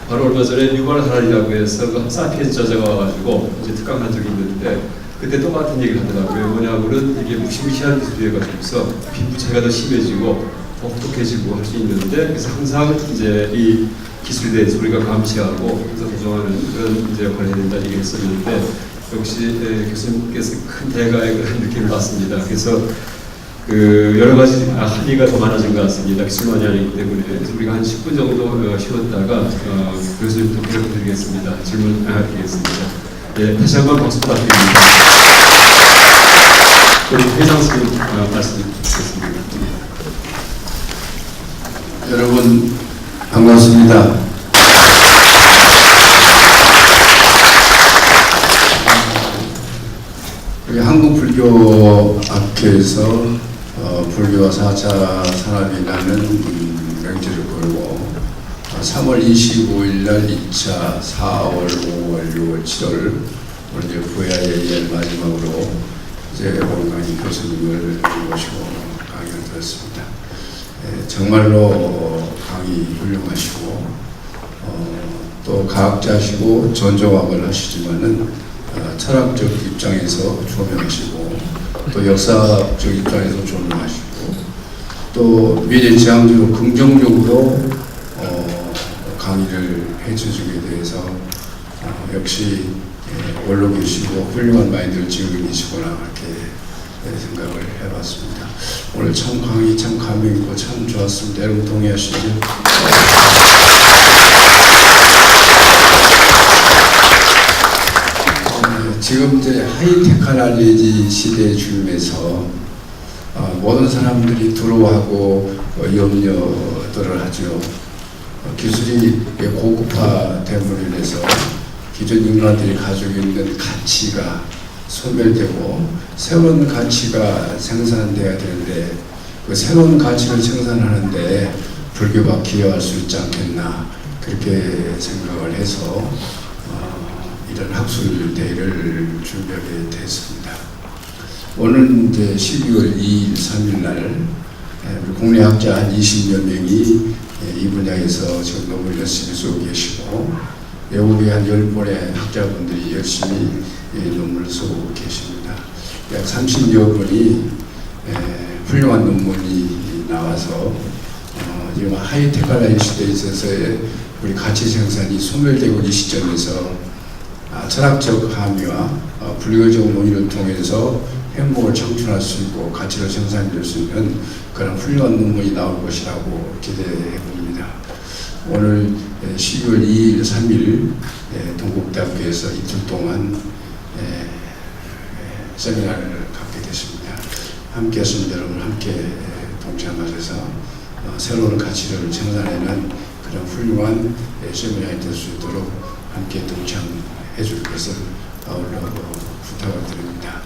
바로 얼마 전에 유발 하랄이라고 해서 그 사피엔스 저자가 와가지고 이제 특강한 적이 있는데 그때 똑같은 얘기를 하더라고요. 뭐냐면은 이게 무시무시한 기술이 돼가지고서 빈부 차이가 더 심해지고 혹독해지고 할 수 있는데 그래서 항상 이제 이 기술에 대해서 우리가 감시하고 그래서 보정하는 그런 이제 역할을 해야 된다는 얘기를 했었는데 역시 교수님께서 큰 대가의 그런 느낌을 받습니다. 그래서 그 여러 가지 한의가 더 많아진 것 같습니다. 기술만이 아니기 때문에. 그래서 우리가 한 10분 정도 쉬었다가 교수님도 부탁드리겠습니다. 질문 드리겠습니다. 네, 다시 한번 박수 부탁드립니다. 그리고 회장 선생님 말씀 드리겠습니다. 여러분 반갑습니다. 우리 한국불교학회에서 불교와 4차 산업이라는 명제를 걸고 3월 25일 날 2차, 4월, 5월, 6월, 7월 오늘 이제 부야예의 마지막으로 이제 원광희 교수님을 모시고 강의를 들었습니다. 정말로 강의 훌륭하시고 또 과학자시고 전조학을 하시지만은 철학적 입장에서 조명하시고 또 역사적 입장에서 조명하시고 또 미래지향적으로 긍정적으로 강의를 해주시게 돼서 역시 원로 계시고 훌륭한 마인드를 지고 계시구나 이렇게 생각을 해봤습니다. 오늘 참 강의 참 감명 있고 참 좋았습니다. 여러분 동의하시죠? 지금 이제 하이테크놀로지 시대에 주면서 모든 사람들이 두려워하고 염려들을 하죠. 기술이 고급화됨으로 인해서 기존 인간들이 가지고 있는 가치가 소멸되고 새로운 가치가 생산돼야 되는데 그 새로운 가치를 생산하는데 불교가 기여할 수 있지 않겠나 그렇게 생각을 해서 이런 학술 대회를 준비하게 됐습니다. 오늘 이제 12월 2일, 3일 날 국내 학자 한 20여 명이 이 분야에서 지금 논문을 열심히 쓰고 계시고 외국의 한 10분의 학자분들이 열심히 논문을 쓰고 계십니다. 약 30여 분이 훌륭한 논문이 나와서 지금 하이테크놀로지 시대에 있어서의 우리 가치 생산이 소멸되고 이 시점에서 철학적 함의와 불교적 논의를 통해서 행복을 창출할 수 있고 가치를 생산할 수 있는 그런 훌륭한 논문이 나올 것이라고 기대해 봅니다. 오늘 12월 2일, 3일 동국대학교에서 이틀 동안 세미나를 갖게 됐습니다. 함께 했습니다. 여러분 함께 동참하셔서 새로운 가치를 생산하는 그런 훌륭한 세미나가 될 수 있도록 함께 동참해 줄 것을 아울러 부탁을 드립니다.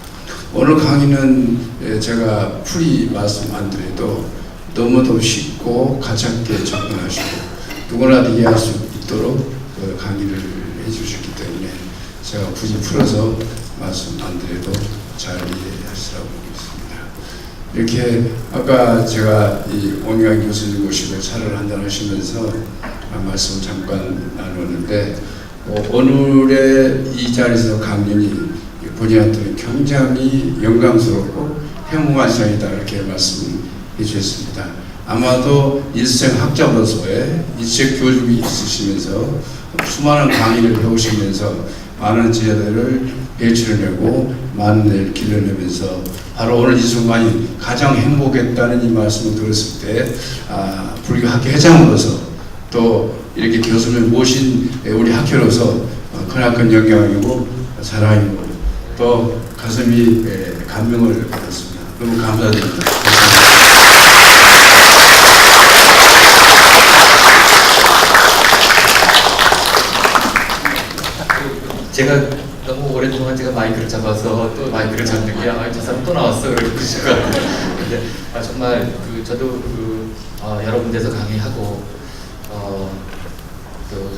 오늘 강의는 제가 풀이 말씀 안 드려도 너무도 쉽고 가볍게 접근하시고 누구나 이해할 수 있도록 강의를 해주셨기 때문에 제가 굳이 풀어서 말씀 안 드려도 잘 이해하시라고 믿습니다. 이렇게 아까 제가 이 오미강 교수님 모시고 차를 한잔 하시면서 말씀 잠깐 나누었는데 오늘의 이 자리에서 강연이 본인한테는 굉장히 영광스럽고 행복한 시간이다 이렇게 말씀해 주셨습니다. 아마도 일생 학자로서의 일책 교육이 있으시면서 수많은 강의를 해오시면서 많은 제자들을 배출해내고 많은 일을 길러내면서 바로 오늘 이 순간이 가장 행복했다는 이 말씀을 들었을 때 불교 학회 회장으로서 또 이렇게 교수님을 모신 우리 학회로서 크나큰 영광이고 사랑이고 또 가슴이 감명을 받았습니다. 너무 감사드립니다. 제가 너무 오랫동안 제가 마이크를 잡아서 또 마이크를 잡는 게 저 사람 또 나왔어 그러고 그러실 것 같아요. 근데 정말 저도 여러 군데서 강의하고 또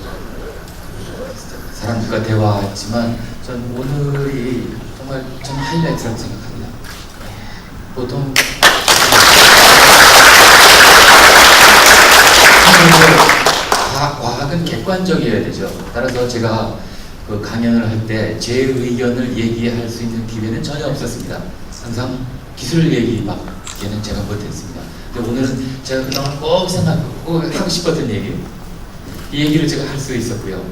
사람들과 대화했지만 전 오늘이 정말 저는 하이라이트라고 생각합니다. 보통 과학은 객관적이어야 되죠. 따라서 제가 그 강연을 할 때 제 의견을 얘기할 수 있는 기회는 전혀 없었습니다. 항상 기술 얘기밖에는 제가 못했습니다. 근데 오늘은 제가 그동안 꼭 하고 싶었던 얘기, 이 얘기를 제가 할 수 있었고요.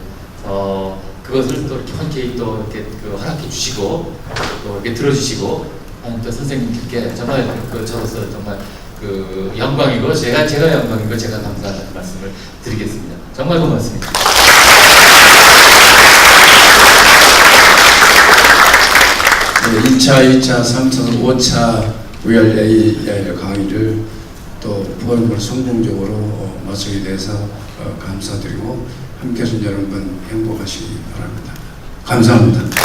그것을 또 이렇게 흔쾌히 또 이렇게 허락해 주시고 또 이렇게 들어주시고 하는 또 선생님들께 정말 저로서 정말 영광이고 제가 영광이고 제가 감사하다는 말씀을 드리겠습니다. 정말 고맙습니다. 1차, 2차, 3차, 5차 VRA 강의를 또 프로그램을 성공적으로 마치게 돼서 감사드리고 함께 해주신 여러분 행복하시기 바랍니다. 감사합니다.